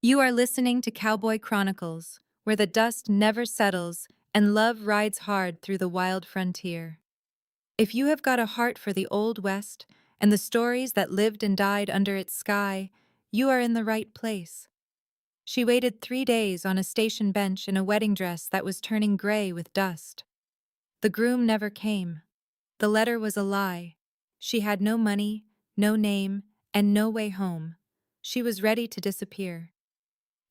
You are listening to Cowboy Chronicles, where the dust never settles and love rides hard through the wild frontier. If you have got a heart for the Old West and the stories that lived and died under its sky, you are in the right place. She waited 3 days on a station bench in a wedding dress that was turning gray with dust. The groom never came. The letter was a lie. She had no money, no name, and no way home. She was ready to disappear.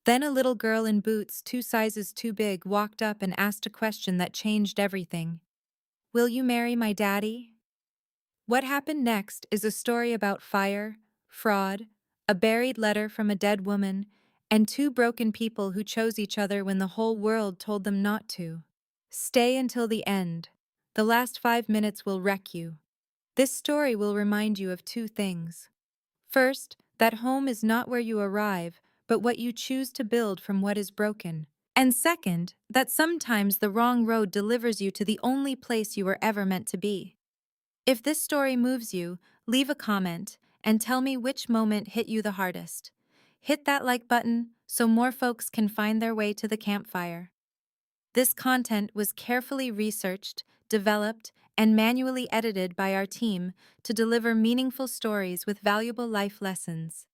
Then a little girl in boots 2 sizes too big walked up and asked a question that changed everything. Will you marry my daddy? What happened next is a story about fire, fraud, a buried letter from a dead woman, and two broken people who chose each other when the whole world told them not to. Stay until the end. The last 5 minutes will wreck you. This story will remind you of two things. First, that home is not where you arrive, but what you choose to build from what is broken. And second, that sometimes the wrong road delivers you to the only place you were ever meant to be. If this story moves you, leave a comment and tell me which moment hit you the hardest. Hit that like button so more folks can find their way to the campfire. This content was carefully researched, developed, and manually edited by our team to deliver meaningful stories with valuable life lessons.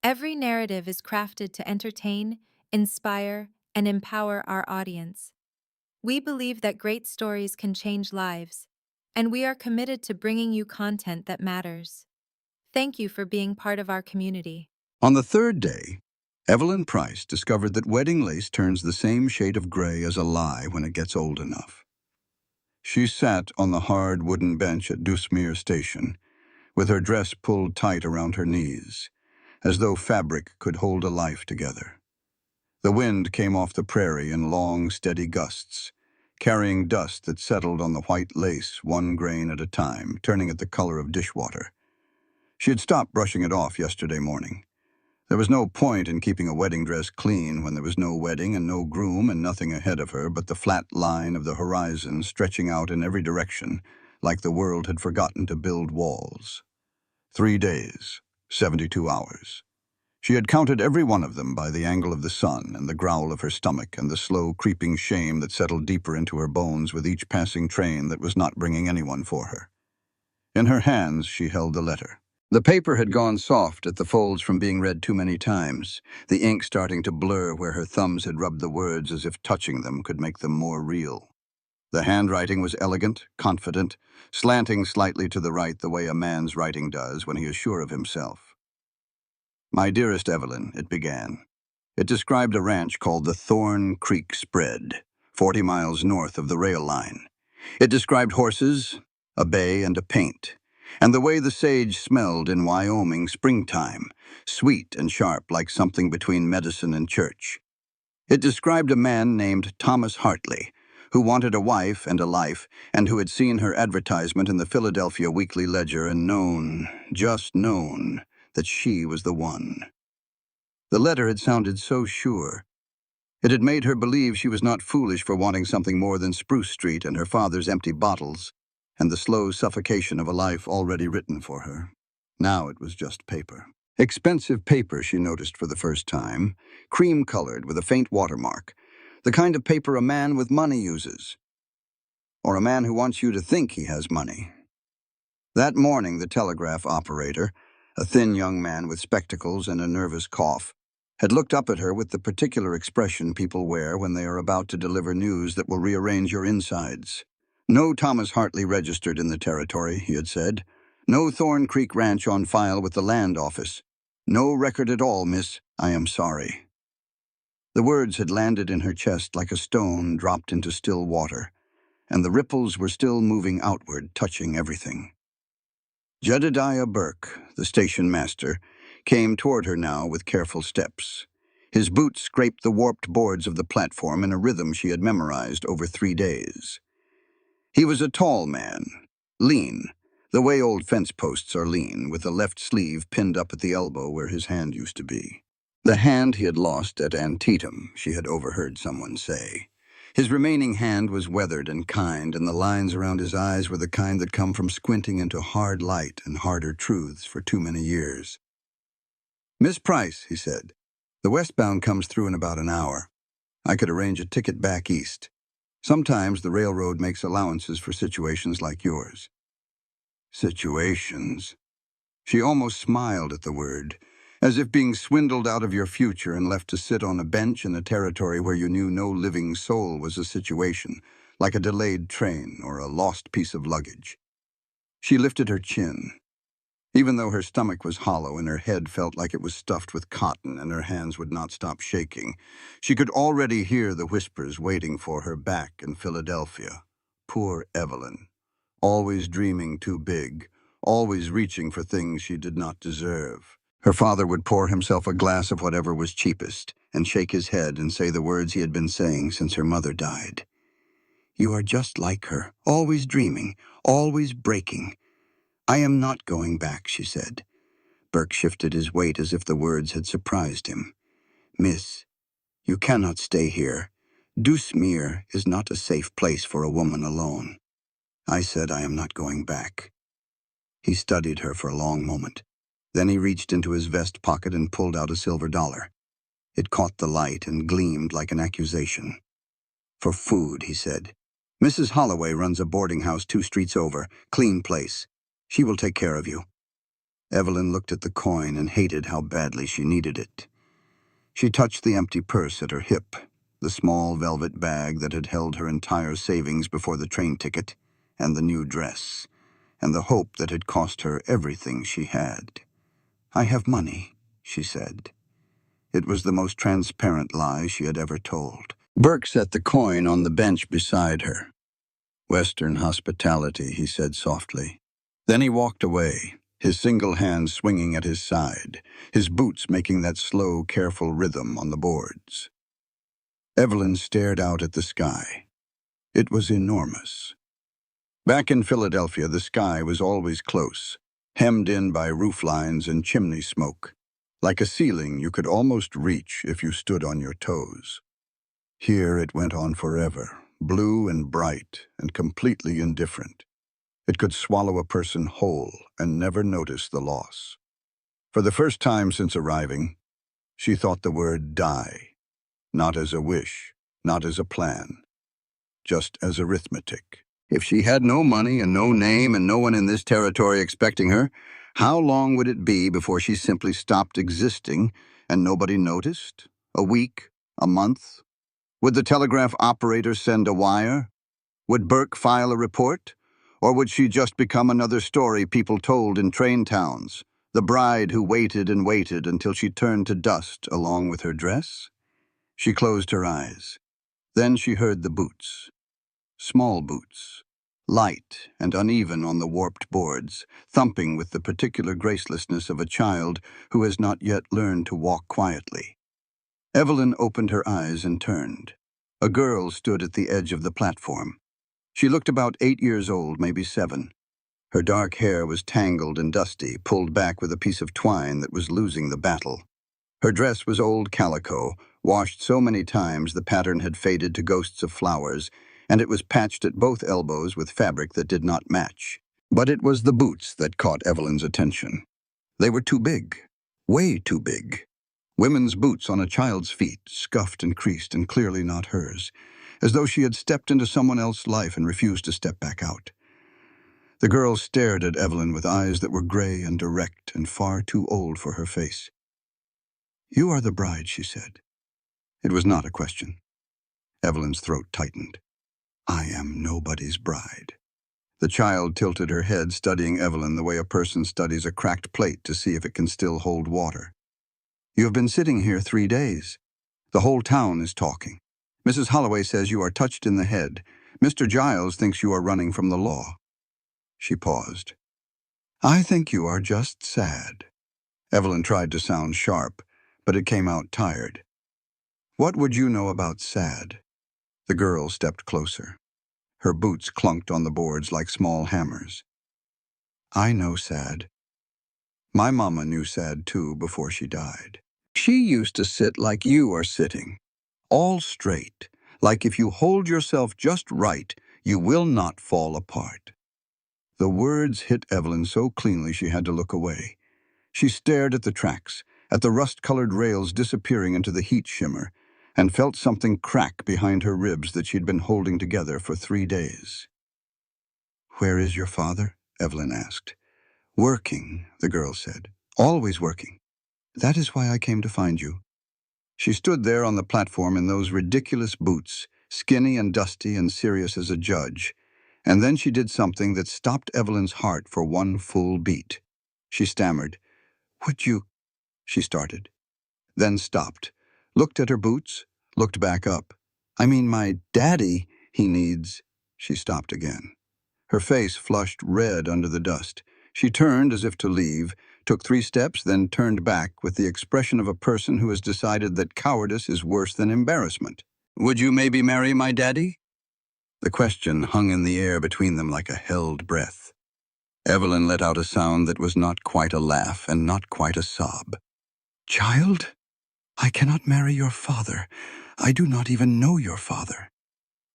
Every narrative is crafted to entertain, inspire, and empower our audience. We believe that great stories can change lives, and we are committed to bringing you content that matters. Thank you for being part of our community. On the third day, Evelyn Price discovered that wedding lace turns the same shade of gray as a lie when it gets old enough. She sat on the hard wooden bench at Dusmere Station, with her dress pulled tight around her knees, as though fabric could hold a life together. The wind came off the prairie in long, steady gusts, carrying dust that settled on the white lace one grain at a time, turning it the color of dishwater. She had stopped brushing it off yesterday morning. There was no point in keeping a wedding dress clean when there was no wedding and no groom and nothing ahead of her but the flat line of the horizon stretching out in every direction, like the world had forgotten to build walls. 3 days, 72 hours. She had counted every one of them by the angle of the sun and the growl of her stomach and the slow creeping shame that settled deeper into her bones with each passing train that was not bringing anyone for her. In her hands she held the letter. The paper had gone soft at the folds from being read too many times, the ink starting to blur where her thumbs had rubbed the words as if touching them could make them more real. The handwriting was elegant, confident, slanting slightly to the right the way a man's writing does when he is sure of himself. My dearest Evelyn, it began. It described a ranch called the Thorn Creek Spread, 40 miles north of the rail line. It described horses, a bay, and a paint, and the way the sage smelled in Wyoming springtime, sweet and sharp like something between medicine and church. It described a man named Thomas Hartley, who wanted a wife and a life, and who had seen her advertisement in the Philadelphia Weekly Ledger and known, just known, that she was the one. The letter had sounded so sure. It had made her believe she was not foolish for wanting something more than Spruce Street and her father's empty bottles, and the slow suffocation of a life already written for her. Now it was just paper. Expensive paper, she noticed for the first time, cream-colored with a faint watermark, the kind of paper a man with money uses, or a man who wants you to think he has money. That morning, the telegraph operator, a thin young man with spectacles and a nervous cough, had looked up at her with the particular expression people wear when they are about to deliver news that will rearrange your insides. No Thomas Hartley registered in the territory, he had said. No Thorn Creek Ranch on file with the land office. No record at all, miss. I am sorry. The words had landed in her chest like a stone dropped into still water, and the ripples were still moving outward, touching everything. Jedediah Burke, the station master, came toward her now with careful steps. His boots scraped the warped boards of the platform in a rhythm she had memorized over 3 days. He was a tall man, lean, the way old fence posts are lean, with the left sleeve pinned up at the elbow where his hand used to be. The hand he had lost at Antietam, she had overheard someone say. His remaining hand was weathered and kind, and the lines around his eyes were the kind that come from squinting into hard light and harder truths for too many years. Miss Price, he said, The westbound comes through in about an hour. I could arrange a ticket back east. Sometimes the railroad makes allowances for situations like yours. Situations. She almost smiled at the word, as if being swindled out of your future and left to sit on a bench in a territory where you knew no living soul was a situation, like a delayed train or a lost piece of luggage. She lifted her chin. Even though her stomach was hollow and her head felt like it was stuffed with cotton and her hands would not stop shaking, she could already hear the whispers waiting for her back in Philadelphia. Poor Evelyn, always dreaming too big, always reaching for things she did not deserve. Her father would pour himself a glass of whatever was cheapest and shake his head and say the words he had been saying since her mother died. "You are just like her, always dreaming, always breaking." "I am not going back," she said. Burke shifted his weight as if the words had surprised him. "Miss, you cannot stay here. Dusmere is not a safe place for a woman alone." I said I am not going back. He studied her for a long moment. Then he reached into his vest pocket and pulled out a silver dollar. It caught the light and gleamed like an accusation. "For food," he said. "Mrs. Holloway runs a boarding house 2 streets over. Clean place. She will take care of you." Evelyn looked at the coin and hated how badly she needed it. She touched the empty purse at her hip, the small velvet bag that had held her entire savings before the train ticket, and the new dress, and the hope that had cost her everything she had. "I have money," she said. It was the most transparent lie she had ever told. Burke set the coin on the bench beside her. "Western hospitality," he said softly. Then he walked away, his single hand swinging at his side, his boots making that slow, careful rhythm on the boards. Evelyn stared out at the sky. It was enormous. Back in Philadelphia, the sky was always close, hemmed in by roof lines and chimney smoke, like a ceiling you could almost reach if you stood on your toes. Here it went on forever, blue and bright and completely indifferent. It could swallow a person whole and never notice the loss. For the first time since arriving, she thought the word die, not as a wish, not as a plan, just as arithmetic. If she had no money and no name and no one in this territory expecting her, how long would it be before she simply stopped existing and nobody noticed? A week? A month? Would the telegraph operator send a wire? Would Burke file a report? Or would she just become another story people told in train towns, the bride who waited and waited until she turned to dust along with her dress? She closed her eyes. Then she heard the boots. Small boots, light and uneven on the warped boards, thumping with the particular gracelessness of a child who has not yet learned to walk quietly. Evelyn opened her eyes and turned. A girl stood at the edge of the platform. She looked about 8 years old, maybe 7. Her dark hair was tangled and dusty, pulled back with a piece of twine that was losing the battle. Her dress was old calico, washed so many times the pattern had faded to ghosts of flowers, and it was patched at both elbows with fabric that did not match. But it was the boots that caught Evelyn's attention. They were too big, way too big. Women's boots on a child's feet, scuffed and creased and clearly not hers, as though she had stepped into someone else's life and refused to step back out. The girl stared at Evelyn with eyes that were gray and direct and far too old for her face. "You are the bride," she said. It was not a question. Evelyn's throat tightened. "I am nobody's bride." The child tilted her head, studying Evelyn the way a person studies a cracked plate to see if it can still hold water. "You have been sitting here 3 days. The whole town is talking. Mrs. Holloway says you are touched in the head. Mr. Giles thinks you are running from the law." She paused. "I think you are just sad." Evelyn tried to sound sharp, but it came out tired. "What would you know about sad?" The girl stepped closer. Her boots clunked on the boards like small hammers. "I know sad. My mama knew sad too before she died. She used to sit like you are sitting, all straight, like if you hold yourself just right, you will not fall apart." The words hit Evelyn so cleanly she had to look away. She stared at the tracks, at the rust-colored rails disappearing into the heat shimmer, and felt something crack behind her ribs that she'd been holding together for 3 days. "Where is your father?" Evelyn asked. "Working," the girl said. "Always working. That is why I came to find you." She stood there on the platform in those ridiculous boots, skinny and dusty and serious as a judge, and then she did something that stopped Evelyn's heart for one full beat. She stammered. "Would you—" she started, then stopped, looked at her boots, looked back up. "I mean, my daddy, he needs—" She stopped again. Her face flushed red under the dust. She turned as if to leave, took 3 steps, then turned back with the expression of a person who has decided that cowardice is worse than embarrassment. "Would you maybe marry my daddy?" The question hung in the air between them like a held breath. Evelyn let out a sound that was not quite a laugh and not quite a sob. "Child, I cannot marry your father. I do not even know your father."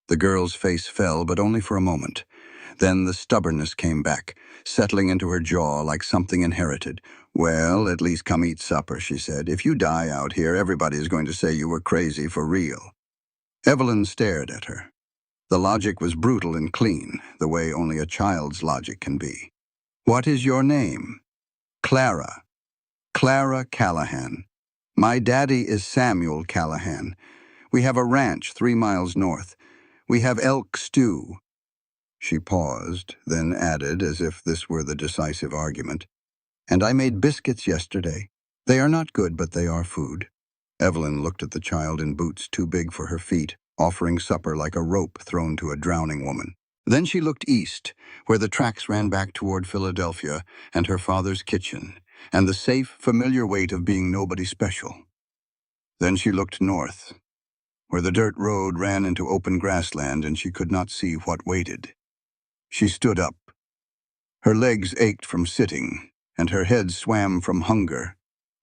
The girl's face fell, but only for a moment. Then the stubbornness came back, settling into her jaw like something inherited. "Well, at least come eat supper," she said. "If you die out here, everybody is going to say you were crazy for real." Evelyn stared at her. The logic was brutal and clean, the way only a child's logic can be. "What is your name?" "Clara. Clara Callahan. My daddy is Samuel Callahan. We have a ranch 3 miles north. We have elk stew." She paused, then added, as if this were the decisive argument, "And I made biscuits yesterday. They are not good, but they are food." Evelyn looked at the child in boots too big for her feet, offering supper like a rope thrown to a drowning woman. Then she looked east, where the tracks ran back toward Philadelphia and her father's kitchen, and the safe, familiar weight of being nobody special. Then she looked north, where the dirt road ran into open grassland and she could not see what waited. She stood up. Her legs ached from sitting, and her head swam from hunger,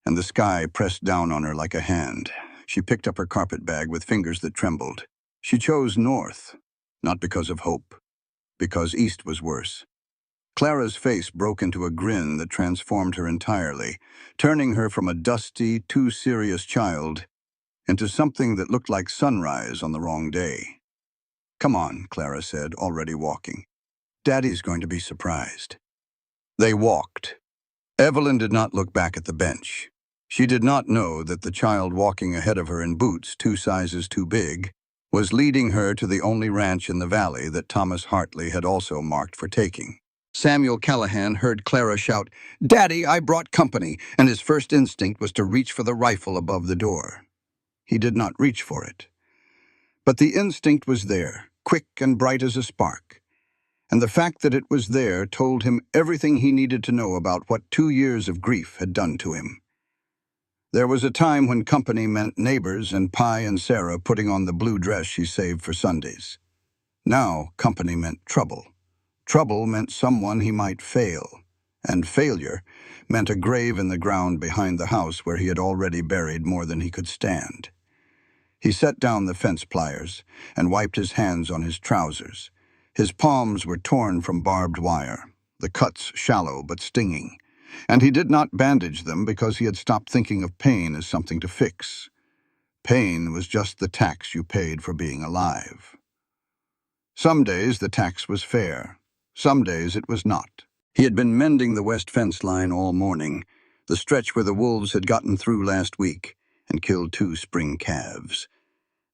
and the sky pressed down on her like a hand. She picked up her carpetbag with fingers that trembled. She chose north, not because of hope, because east was worse. Clara's face broke into a grin that transformed her entirely, turning her from a dusty, too serious child into something that looked like sunrise on the wrong day. "Come on," Clara said, already walking. "Daddy's going to be surprised." They walked. Evelyn did not look back at the bench. She did not know that the child walking ahead of her in boots 2 sizes too big was leading her to the only ranch in the valley that Thomas Hartley had also marked for taking. Samuel Callahan heard Clara shout, "Daddy, I brought company," and his first instinct was to reach for the rifle above the door. He did not reach for it. But the instinct was there, quick and bright as a spark. And the fact that it was there told him everything he needed to know about what 2 years of grief had done to him. There was a time when company meant neighbors and Pi and Sarah putting on the blue dress she saved for Sundays. Now company meant trouble. Trouble meant someone he might fail, and failure meant a grave in the ground behind the house where he had already buried more than he could stand. He set down the fence pliers and wiped his hands on his trousers. His palms were torn from barbed wire, the cuts shallow but stinging, and he did not bandage them because he had stopped thinking of pain as something to fix. Pain was just the tax you paid for being alive. Some days the tax was fair. Some days it was not. He had been mending the west fence line all morning, the stretch where the wolves had gotten through last week and killed 2 spring calves.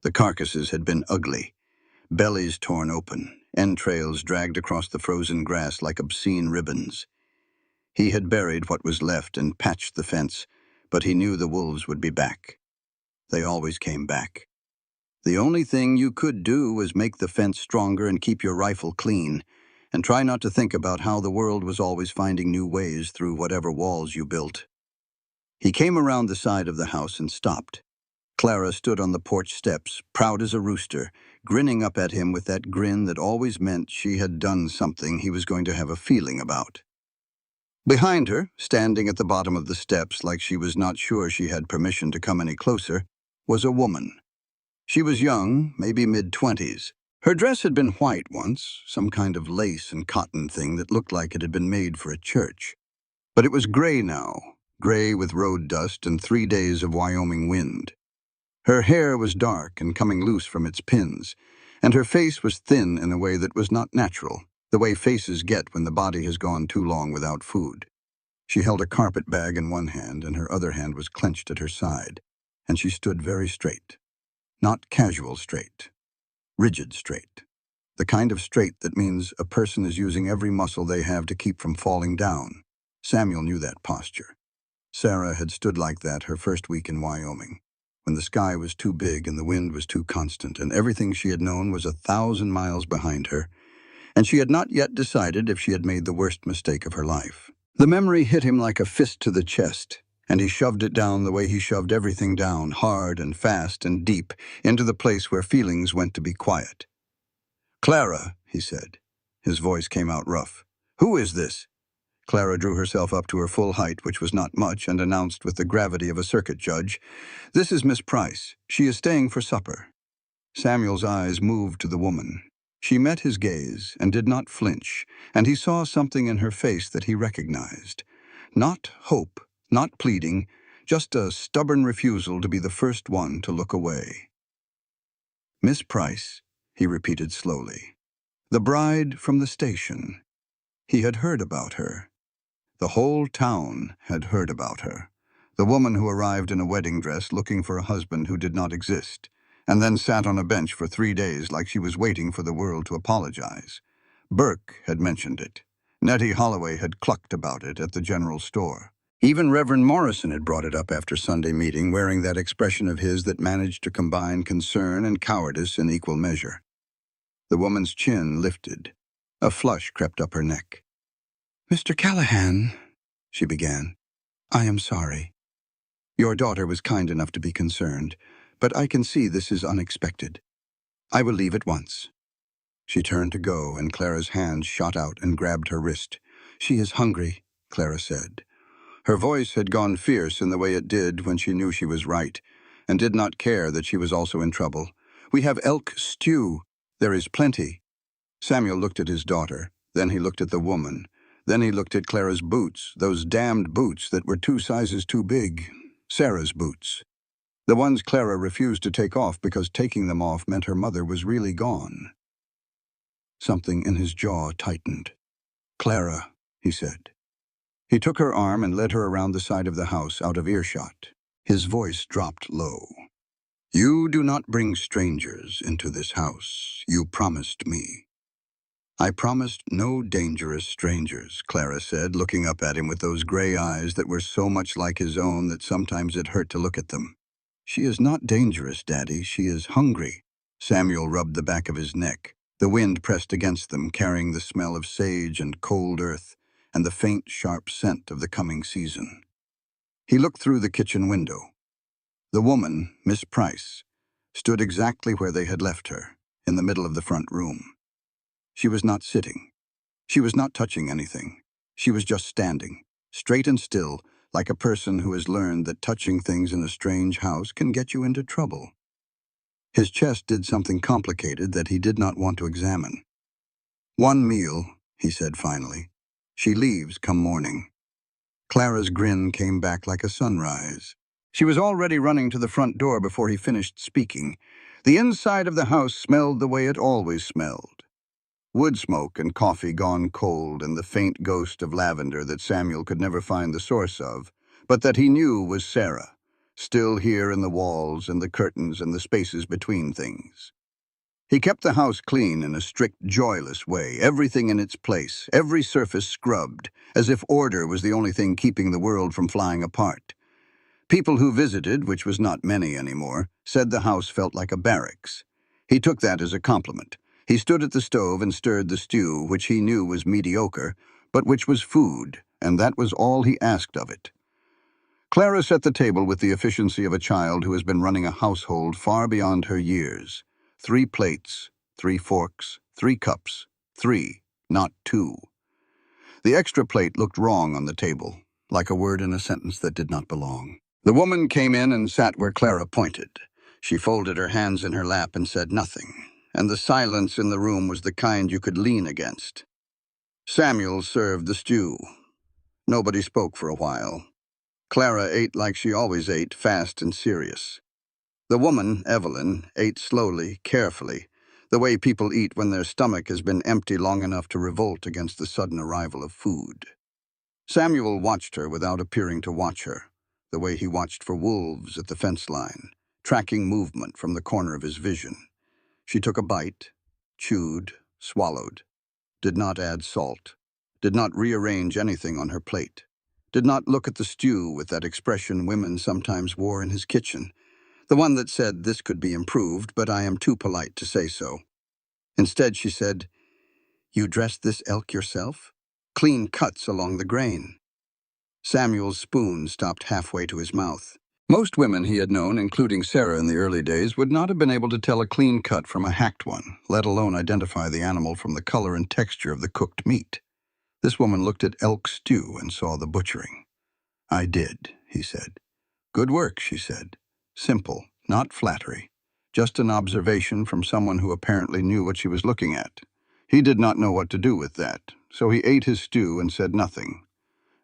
The carcasses had been ugly, bellies torn open, entrails dragged across the frozen grass like obscene ribbons. He had buried what was left and patched the fence, but he knew the wolves would be back. They always came back. The only thing you could do was make the fence stronger and keep your rifle clean, and try not to think about how the world was always finding new ways through whatever walls you built. He came around the side of the house and stopped. Clara stood on the porch steps, proud as a rooster, grinning up at him with that grin that always meant she had done something he was going to have a feeling about. Behind her, standing at the bottom of the steps like she was not sure she had permission to come any closer, was a woman. She was young, maybe mid-20s. Her dress had been white once, some kind of lace and cotton thing that looked like it had been made for a church. But it was gray now, gray with road dust and 3 days of Wyoming wind. Her hair was dark and coming loose from its pins, and her face was thin in a way that was not natural, the way faces get when the body has gone too long without food. She held a carpet bag in one hand, and her other hand was clenched at her side, and she stood very straight. Not casual straight, rigid straight. The kind of straight that means a person is using every muscle they have to keep from falling down. Samuel knew that posture. Sarah had stood like that her first week in Wyoming, when the sky was too big and the wind was too constant, and everything she had known was 1,000 miles behind her, and she had not yet decided if she had made the worst mistake of her life. The memory hit him like a fist to the chest, and he shoved it down the way he shoved everything down, hard and fast and deep, into the place where feelings went to be quiet. "Clara," he said. His voice came out rough. "Who is this?" Clara drew herself up to her full height, which was not much, and announced with the gravity of a circuit judge, "This is Miss Price. She is staying for supper." Samuel's eyes moved to the woman. She met his gaze and did not flinch, and he saw something in her face that he recognized. Not hope, not pleading, just a stubborn refusal to be the first one to look away. "Miss Price," he repeated slowly. "The bride from the station." He had heard about her. The whole town had heard about her. The woman who arrived in a wedding dress looking for a husband who did not exist, and then sat on a bench for 3 days like she was waiting for the world to apologize. Burke had mentioned it. Nettie Holloway had clucked about it at the general store. Even Reverend Morrison had brought it up after Sunday meeting, wearing that expression of his that managed to combine concern and cowardice in equal measure. The woman's chin lifted. A flush crept up her neck. "Mr. Callahan," she began, "I am sorry. Your daughter was kind enough to be concerned, but I can see this is unexpected. I will leave at once." She turned to go, and Clara's hand shot out and grabbed her wrist. "She is hungry," Clara said. Her voice had gone fierce in the way it did when she knew she was right, and did not care that she was also in trouble. "We have elk stew. There is plenty." Samuel looked at his daughter, then he looked at the woman, then he looked at Clara's boots, those damned boots that were 2 sizes too big, Sarah's boots. The ones Clara refused to take off because taking them off meant her mother was really gone. Something in his jaw tightened. "Clara," he said. He took her arm and led her around the side of the house out of earshot. His voice dropped low. "You do not bring strangers into this house. You promised me." "I promised no dangerous strangers," Clara said, looking up at him with those gray eyes that were so much like his own that sometimes it hurt to look at them. "She is not dangerous, Daddy. She is hungry." Samuel rubbed the back of his neck. The wind pressed against them, carrying the smell of sage and cold earth, and the faint, sharp scent of the coming season. He looked through the kitchen window. The woman, Miss Price, stood exactly where they had left her, in the middle of the front room. She was not sitting. She was not touching anything. She was just standing, straight and still, like a person who has learned that touching things in a strange house can get you into trouble. His chest did something complicated that he did not want to examine. "One meal," he said finally. "She leaves come morning." Clara's grin came back like a sunrise. She was already running to the front door before he finished speaking. The inside of the house smelled the way it always smelled. Wood smoke and coffee gone cold and the faint ghost of lavender that Samuel could never find the source of, but that he knew was Sarah, still here in the walls and the curtains and the spaces between things. He kept the house clean in a strict, joyless way, everything in its place, every surface scrubbed, as if order was the only thing keeping the world from flying apart. People who visited, which was not many anymore, said the house felt like a barracks. He took that as a compliment. He stood at the stove and stirred the stew, which he knew was mediocre, but which was food, and that was all he asked of it. Clara set the table with the efficiency of a child who has been running a household far beyond her years. 3 plates, 3 forks, 3 cups, 3, not 2. The extra plate looked wrong on the table, like a word in a sentence that did not belong. The woman came in and sat where Clara pointed. She folded her hands in her lap and said nothing, and the silence in the room was the kind you could lean against. Samuel served the stew. Nobody spoke for a while. Clara ate like she always ate, fast and serious. The woman, Evelyn, ate slowly, carefully, the way people eat when their stomach has been empty long enough to revolt against the sudden arrival of food. Samuel watched her without appearing to watch her, the way he watched for wolves at the fence line, tracking movement from the corner of his vision. She took a bite, chewed, swallowed, did not add salt, did not rearrange anything on her plate, did not look at the stew with that expression women sometimes wore in his kitchen, the one that said, "This could be improved, but I am too polite to say so." Instead, she said, "You dressed this elk yourself? Clean cuts along the grain." Samuel's spoon stopped halfway to his mouth. Most women he had known, including Sarah in the early days, would not have been able to tell a clean cut from a hacked one, let alone identify the animal from the color and texture of the cooked meat. This woman looked at elk stew and saw the butchering. "I did," he said. "Good work," she said. Simple, not flattery. Just an observation from someone who apparently knew what she was looking at. He did not know what to do with that, so he ate his stew and said nothing.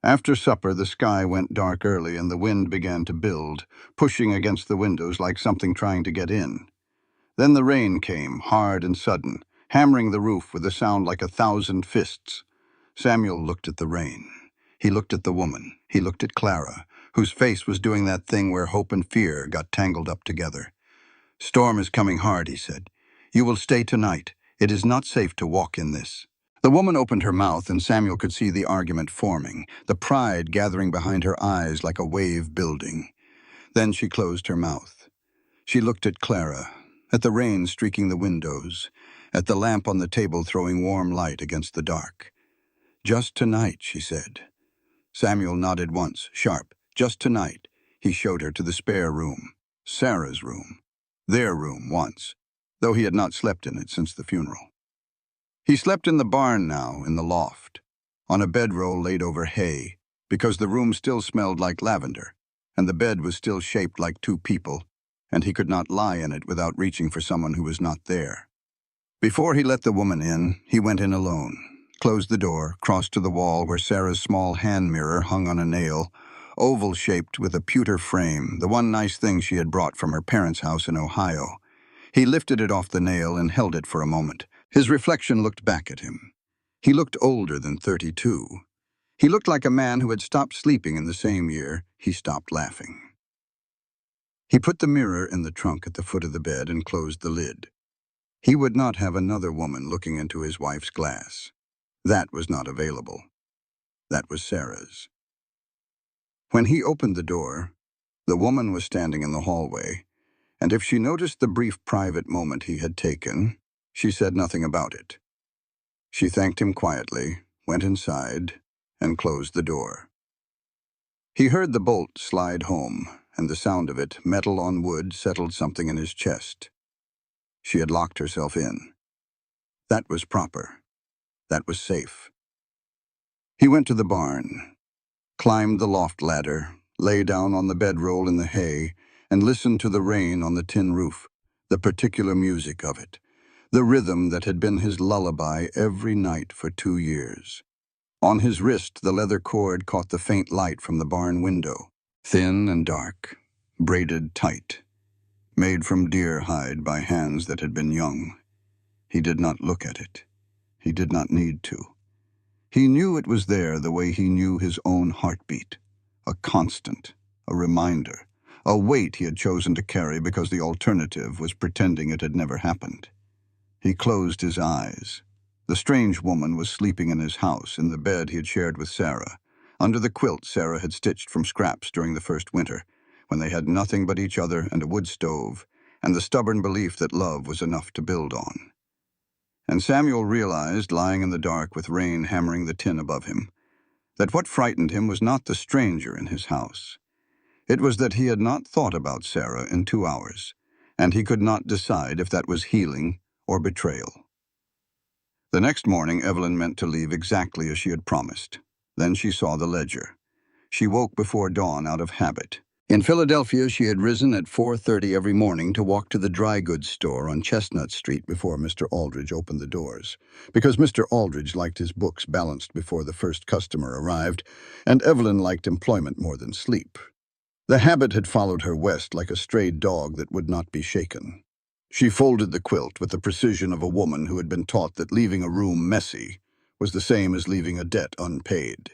After supper, the sky went dark early and the wind began to build, pushing against the windows like something trying to get in. Then the rain came, hard and sudden, hammering the roof with a sound like 1,000 fists. Samuel looked at the rain. He looked at the woman. He looked at Clara, whose face was doing that thing where hope and fear got tangled up together. "Storm is coming hard," he said. "You will stay tonight. It is not safe to walk in this." The woman opened her mouth, and Samuel could see the argument forming, the pride gathering behind her eyes like a wave building. Then she closed her mouth. She looked at Clara, at the rain streaking the windows, at the lamp on the table throwing warm light against the dark. "Just tonight," she said. Samuel nodded once, sharp. "Just tonight." He showed her to the spare room, Sarah's room, their room once, though he had not slept in it since the funeral. He slept in the barn now, in the loft, on a bedroll laid over hay, because the room still smelled like lavender, and the bed was still shaped like two people, and he could not lie in it without reaching for someone who was not there. Before he let the woman in, he went in alone, closed the door, crossed to the wall where Sarah's small hand mirror hung on a nail, oval-shaped with a pewter frame, the one nice thing she had brought from her parents' house in Ohio. He lifted it off the nail and held it for a moment. His reflection looked back at him. He looked older than 32. He looked like a man who had stopped sleeping in the same year he stopped laughing. He put the mirror in the trunk at the foot of the bed and closed the lid. He would not have another woman looking into his wife's glass. That was not available. That was Sarah's. When he opened the door, the woman was standing in the hallway, and if she noticed the brief private moment he had taken, she said nothing about it. She thanked him quietly, went inside, and closed the door. He heard the bolt slide home, and the sound of it, metal on wood, settled something in his chest. She had locked herself in. That was proper. That was safe. He went to the barn, climbed the loft ladder, lay down on the bedroll in the hay, and listened to the rain on the tin roof, the particular music of it, the rhythm that had been his lullaby every night for 2 years. On his wrist, the leather cord caught the faint light from the barn window, thin and dark, braided tight, made from deer hide by hands that had been young. He did not look at it. He did not need to. He knew it was there the way he knew his own heartbeat, a constant, a reminder, a weight he had chosen to carry because the alternative was pretending it had never happened. He closed his eyes. The strange woman was sleeping in his house, in the bed he had shared with Sarah, under the quilt Sarah had stitched from scraps during the first winter, when they had nothing but each other and a wood stove, and the stubborn belief that love was enough to build on. And Samuel realized, lying in the dark with rain hammering the tin above him, that what frightened him was not the stranger in his house. It was that he had not thought about Sarah in 2 hours, and he could not decide if that was healing or betrayal. The next morning, Evelyn meant to leave exactly as she had promised. Then she saw the ledger. She woke before dawn out of habit. In Philadelphia, she had risen at 4:30 every morning to walk to the dry goods store on Chestnut Street before Mr. Aldridge opened the doors, because Mr. Aldridge liked his books balanced before the first customer arrived, and Evelyn liked employment more than sleep. The habit had followed her west like a strayed dog that would not be shaken. She folded the quilt with the precision of a woman who had been taught that leaving a room messy was the same as leaving a debt unpaid.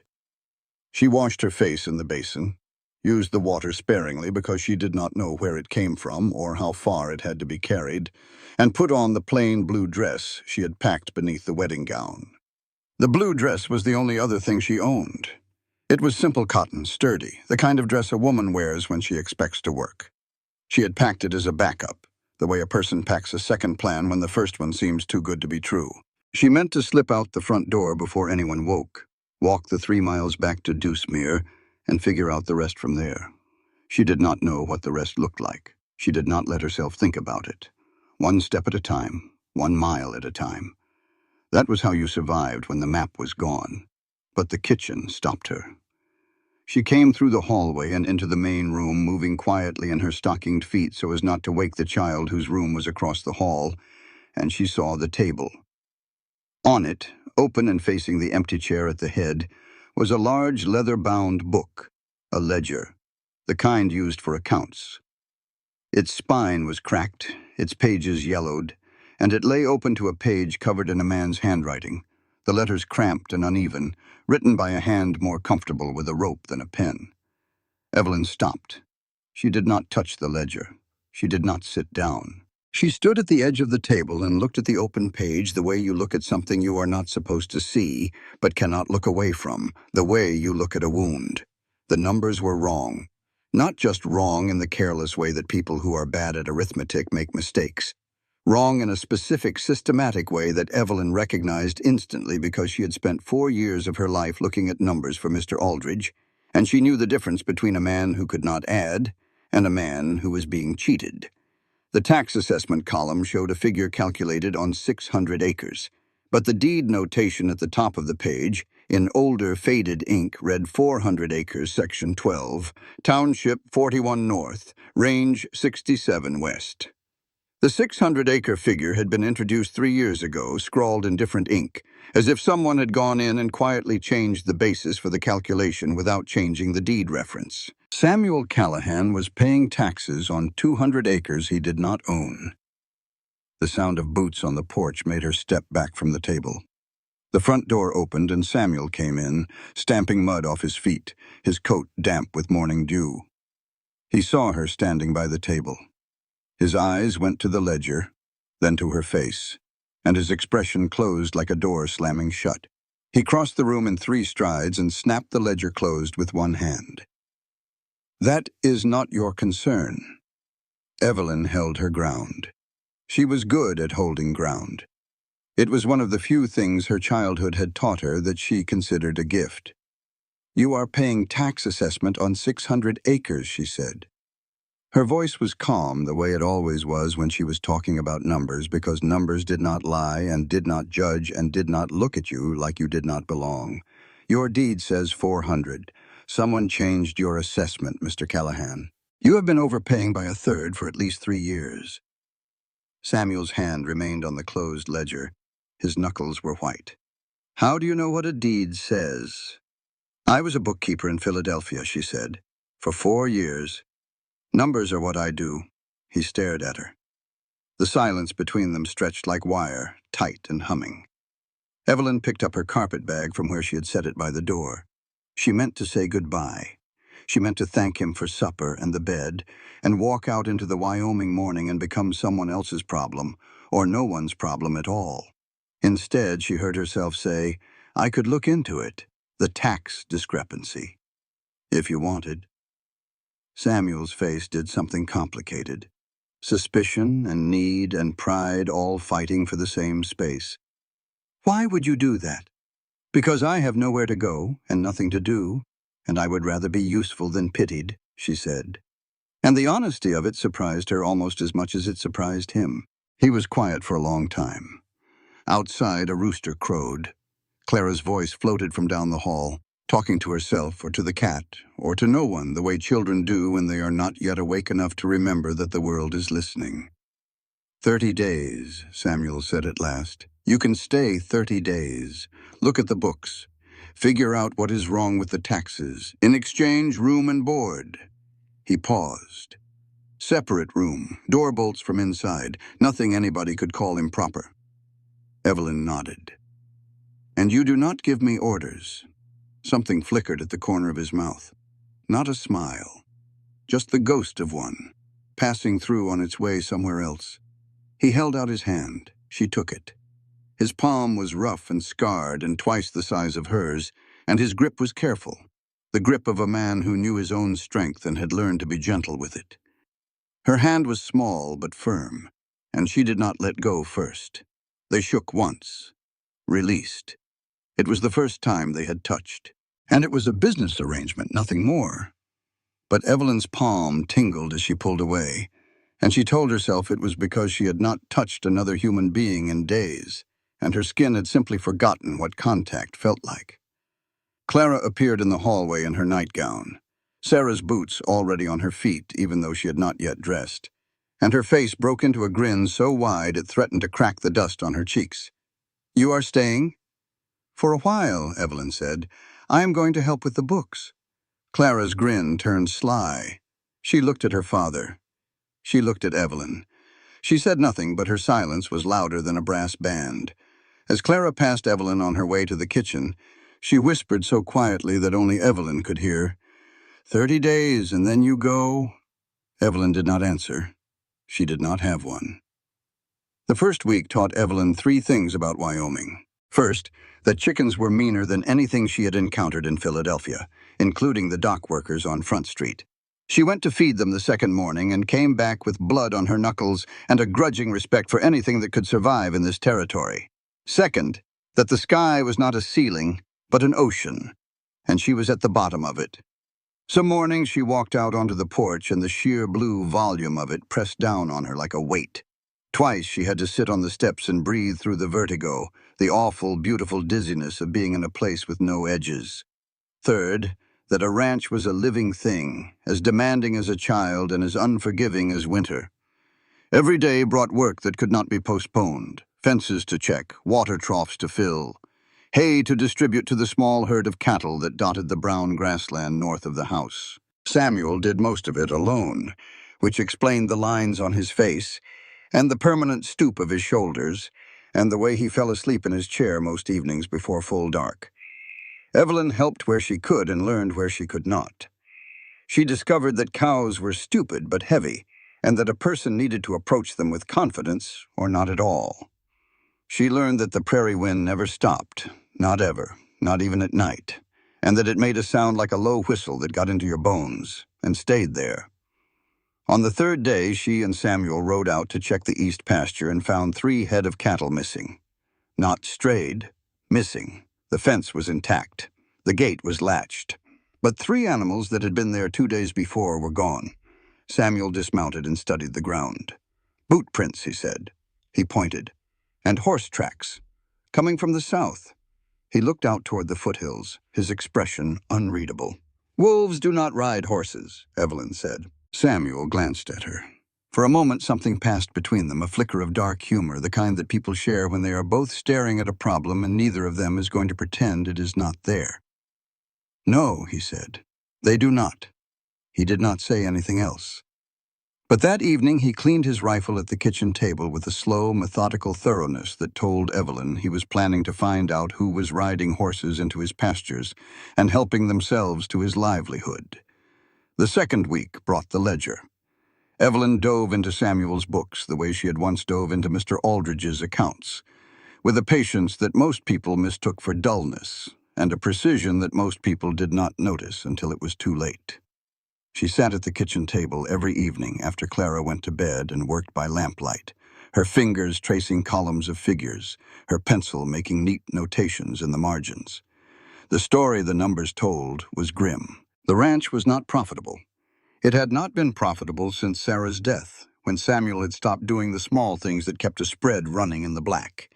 She washed her face in the basin, used the water sparingly because she did not know where it came from or how far it had to be carried, and put on the plain blue dress she had packed beneath the wedding gown. The blue dress was the only other thing she owned. It was simple cotton, sturdy, the kind of dress a woman wears when she expects to work. She had packed it as a backup, the way a person packs a second plan when the first one seems too good to be true. She meant to slip out the front door before anyone woke, walk the 3 miles back to Dewsmere, and figure out the rest from there. She did not know what the rest looked like. She did not let herself think about it. 1 step at a time, 1 mile at a time. That was how you survived when the map was gone. But the kitchen stopped her. She came through the hallway and into the main room, moving quietly in her stockinged feet so as not to wake the child whose room was across the hall, and she saw the table. On it, open and facing the empty chair at the head, was a large leather-bound book, a ledger, the kind used for accounts. Its spine was cracked, its pages yellowed, and it lay open to a page covered in a man's handwriting, the letters cramped and uneven, written by a hand more comfortable with a rope than a pen. Evelyn stopped. She did not touch the ledger. She did not sit down. She stood at the edge of the table and looked at the open page the way you look at something you are not supposed to see, but cannot look away from, the way you look at a wound. The numbers were wrong. Not just wrong in the careless way that people who are bad at arithmetic make mistakes. Wrong in a specific, systematic way that Evelyn recognized instantly because she had spent 4 years of her life looking at numbers for Mr. Aldridge, and she knew the difference between a man who could not add and a man who was being cheated. The tax assessment column showed a figure calculated on 600 acres, but the deed notation at the top of the page, in older faded ink, read 400 acres, section 12, township 41 north, range 67 west. The 600-acre figure had been introduced 3 years ago, scrawled in different ink, as if someone had gone in and quietly changed the basis for the calculation without changing the deed reference. Samuel Callahan was paying taxes on 200 acres he did not own. The sound of boots on the porch made her step back from the table. The front door opened and Samuel came in, stamping mud off his feet, his coat damp with morning dew. He saw her standing by the table. His eyes went to the ledger, then to her face, and his expression closed like a door slamming shut. He crossed the room in 3 strides and snapped the ledger closed with one hand. "That is not your concern." Evelyn held her ground. She was good at holding ground. It was one of the few things her childhood had taught her that she considered a gift. "You are paying tax assessment on 600 acres, she said. Her voice was calm, the way it always was when she was talking about numbers, because numbers did not lie and did not judge and did not look at you like you did not belong. "Your deed says 400. Someone changed your assessment, Mr. Callahan. You have been overpaying by 1/3 for at least 3 years. Samuel's hand remained on the closed ledger. His knuckles were white. "How do you know what a deed says?" "I was a bookkeeper in Philadelphia," she said, "for 4 years. Numbers are what I do." He stared at her. The silence between them stretched like wire, tight and humming. Evelyn picked up her carpet bag from where she had set it by the door. She meant to say goodbye. She meant to thank him for supper and the bed, and walk out into the Wyoming morning and become someone else's problem, or no one's problem at all. Instead, she heard herself say, "I could look into it, the tax discrepancy, if you wanted." Samuel's face did something complicated. Suspicion and need and pride all fighting for the same space. "Why would you do that?" "Because I have nowhere to go and nothing to do, and I would rather be useful than pitied," she said. And the honesty of it surprised her almost as much as it surprised him. He was quiet for a long time. Outside, a rooster crowed. Clara's voice floated from down the hall. talking to herself or to the cat or to no one the way children do when they are not yet awake enough to remember that the world is listening. 30 days, Samuel said at last. You can stay 30 days. Look at the books. Figure out what is wrong with the taxes. In exchange, room and board. He paused. Separate room, door bolts from inside, nothing anybody could call improper. Evelyn nodded. And you do not give me orders. Something flickered at the corner of his mouth. Not a smile. Just the ghost of one, passing through on its way somewhere else. He held out his hand. She took it. His palm was rough and scarred and twice the size of hers, and his grip was careful, the grip of a man who knew his own strength and had learned to be gentle with it. Her hand was small but firm, and she did not let go first. They shook once, released. It was the first time they had touched, and it was a business arrangement, nothing more. But Evelyn's palm tingled as she pulled away, and she told herself it was because she had not touched another human being in days, and her skin had simply forgotten what contact felt like. Clara appeared in the hallway in her nightgown, Sarah's boots already on her feet even though she had not yet dressed, and her face broke into a grin so wide it threatened to crack the dust on her cheeks. You are staying? For a while, Evelyn said. I am going to help with the books. Clara's grin turned sly. She looked at her father. She looked at Evelyn. She said nothing, but her silence was louder than a brass band. As Clara passed Evelyn on her way to the kitchen, she whispered so quietly that only Evelyn could hear, 30 days, and then you go. Evelyn did not answer. She did not have one. The first week taught Evelyn 3 things about Wyoming. First, that chickens were meaner than anything she had encountered in Philadelphia, including the dock workers on Front Street. She went to feed them the second morning and came back with blood on her knuckles and a grudging respect for anything that could survive in this territory. Second, that the sky was not a ceiling, but an ocean, and she was at the bottom of it. Some mornings she walked out onto the porch and the sheer blue volume of it pressed down on her like a weight. Twice she had to sit on the steps and breathe through the vertigo, the awful, beautiful dizziness of being in a place with no edges. Third, that a ranch was a living thing, as demanding as a child and as unforgiving as winter. Every day brought work that could not be postponed, fences to check, water troughs to fill, hay to distribute to the small herd of cattle that dotted the brown grassland north of the house. Samuel did most of it alone, which explained the lines on his face, and the permanent stoop of his shoulders, and the way he fell asleep in his chair most evenings before full dark. Evelyn helped where she could and learned where she could not. She discovered that cows were stupid but heavy, and that a person needed to approach them with confidence or not at all. She learned that the prairie wind never stopped, not ever, not even at night, and that it made a sound like a low whistle that got into your bones and stayed there. On the third day, she and Samuel rode out to check the east pasture and found 3 head of cattle missing. Not strayed, missing. The fence was intact. The gate was latched. But 3 animals that had been there 2 days before were gone. Samuel dismounted and studied the ground. Boot prints, he said. He pointed. And horse tracks, coming from the south. He looked out toward the foothills, his expression unreadable. Wolves do not ride horses, Evelyn said. Samuel glanced at her. For a moment something passed between them, a flicker of dark humor, the kind that people share when they are both staring at a problem and neither of them is going to pretend it is not there. No, he said. They do not. He did not say anything else. But that evening he cleaned his rifle at the kitchen table with a slow, methodical thoroughness that told Evelyn he was planning to find out who was riding horses into his pastures and helping themselves to his livelihood. The second week brought the ledger. Evelyn dove into Samuel's books the way she had once dove into Mr. Aldridge's accounts, with a patience that most people mistook for dullness and a precision that most people did not notice until it was too late. She sat at the kitchen table every evening after Clara went to bed and worked by lamplight, her fingers tracing columns of figures, her pencil making neat notations in the margins. The story the numbers told was grim. The ranch was not profitable. It had not been profitable since Sarah's death, when Samuel had stopped doing the small things that kept a spread running in the black.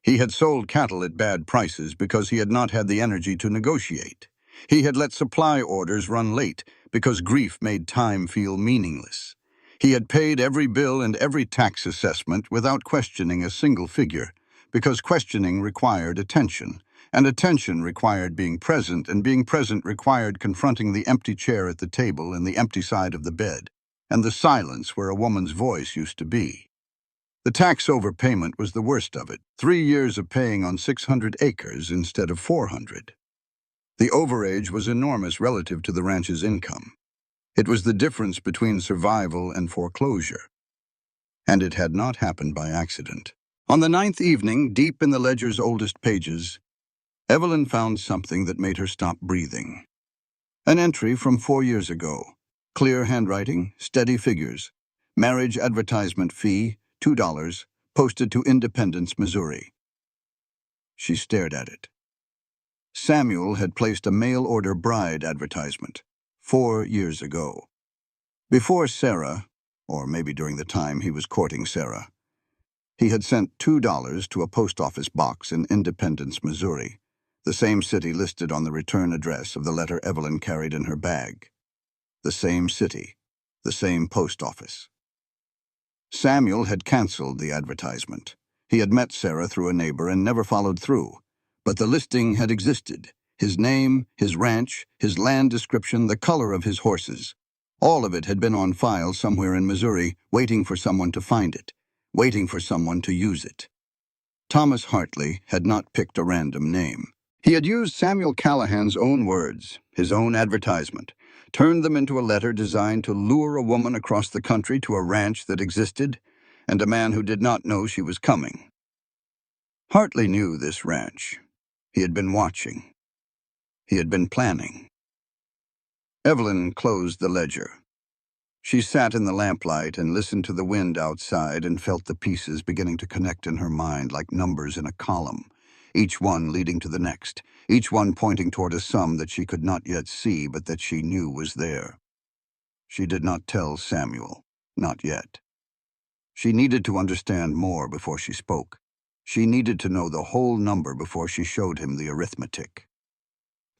He had sold cattle at bad prices because he had not had the energy to negotiate. He had let supply orders run late because grief made time feel meaningless. He had paid every bill and every tax assessment without questioning a single figure, because questioning required attention, and attention required being present, and being present required confronting the empty chair at the table and the empty side of the bed, and the silence where a woman's voice used to be. The tax overpayment was the worst of it, 3 years of paying on 600 acres instead of 400. The overage was enormous relative to the ranch's income. It was the difference between survival and foreclosure. And it had not happened by accident. On the 9th evening, deep in the ledger's oldest pages, Evelyn found something that made her stop breathing. An entry from 4 years ago. Clear handwriting, steady figures. Marriage advertisement fee, $2, posted to Independence, Missouri. She stared at it. Samuel had placed a mail-order bride advertisement 4 years ago. Before Sarah, or maybe during the time he was courting Sarah, he had sent $2 to a post office box in Independence, Missouri, the same city listed on the return address of the letter Evelyn carried in her bag. The same city, the same post office. Samuel had canceled the advertisement. He had met Sarah through a neighbor and never followed through. But the listing had existed. His name, his ranch, his land description, the color of his horses. All of it had been on file somewhere in Missouri, waiting for someone to find it, waiting for someone to use it. Thomas Hartley had not picked a random name. He had used Samuel Callahan's own words, his own advertisement, turned them into a letter designed to lure a woman across the country to a ranch that existed, and a man who did not know she was coming. Hartley knew this ranch. He had been watching. He had been planning. Evelyn closed the ledger. She sat in the lamplight and listened to the wind outside and felt the pieces beginning to connect in her mind like numbers in a column, each one leading to the next, each one pointing toward a sum that she could not yet see but that she knew was there. She did not tell Samuel, not yet. She needed to understand more before she spoke. She needed to know the whole number before she showed him the arithmetic.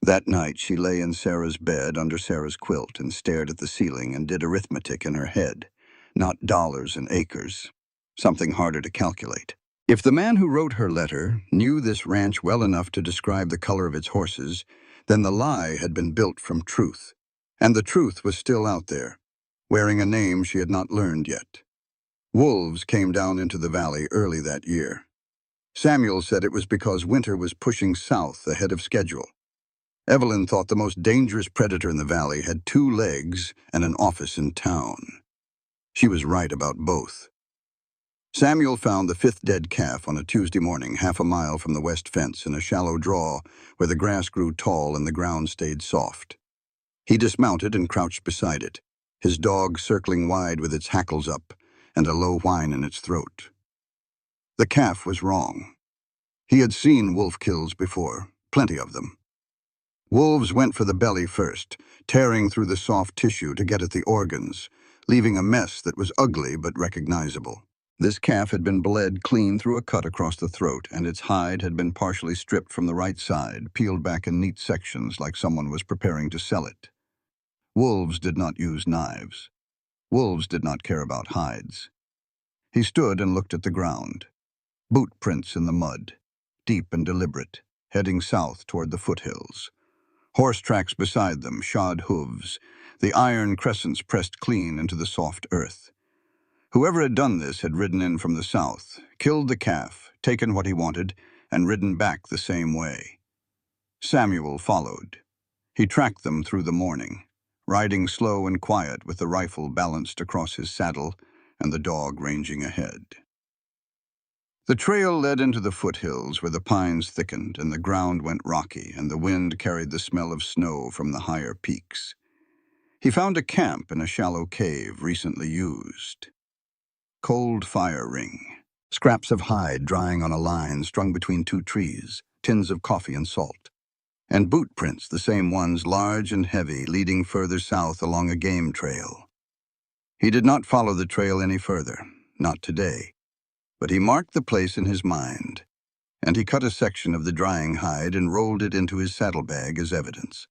That night she lay in Sarah's bed under Sarah's quilt and stared at the ceiling and did arithmetic in her head, not dollars and acres, something harder to calculate. If the man who wrote her letter knew this ranch well enough to describe the color of its horses, then the lie had been built from truth, and the truth was still out there, wearing a name she had not learned yet. Wolves came down into the valley early that year. Samuel said it was because winter was pushing south ahead of schedule. Evelyn thought the most dangerous predator in the valley had 2 legs and an office in town. She was right about both. Samuel found the 5th dead calf on a Tuesday morning, half a mile from the west fence in a shallow draw where the grass grew tall and the ground stayed soft. He dismounted and crouched beside it, his dog circling wide with its hackles up and a low whine in its throat. The calf was wrong. He had seen wolf kills before, plenty of them. Wolves went for the belly first, tearing through the soft tissue to get at the organs, leaving a mess that was ugly but recognizable. This calf had been bled clean through a cut across the throat, and its hide had been partially stripped from the right side, peeled back in neat sections like someone was preparing to sell it. Wolves did not use knives. Wolves did not care about hides. He stood and looked at the ground. Boot prints in the mud, deep and deliberate, heading south toward the foothills. Horse tracks beside them, shod hooves, the iron crescents pressed clean into the soft earth. Whoever had done this had ridden in from the south, killed the calf, taken what he wanted, and ridden back the same way. Samuel followed. He tracked them through the morning, riding slow and quiet with the rifle balanced across his saddle and the dog ranging ahead. The trail led into the foothills where the pines thickened and the ground went rocky and the wind carried the smell of snow from the higher peaks. He found a camp in a shallow cave recently used. Cold fire ring, scraps of hide drying on a line strung between 2 trees, tins of coffee and salt, and boot prints, the same ones, large and heavy, leading further south along a game trail. He did not follow the trail any further, not today. But he marked the place in his mind, and he cut a section of the drying hide and rolled it into his saddlebag as evidence.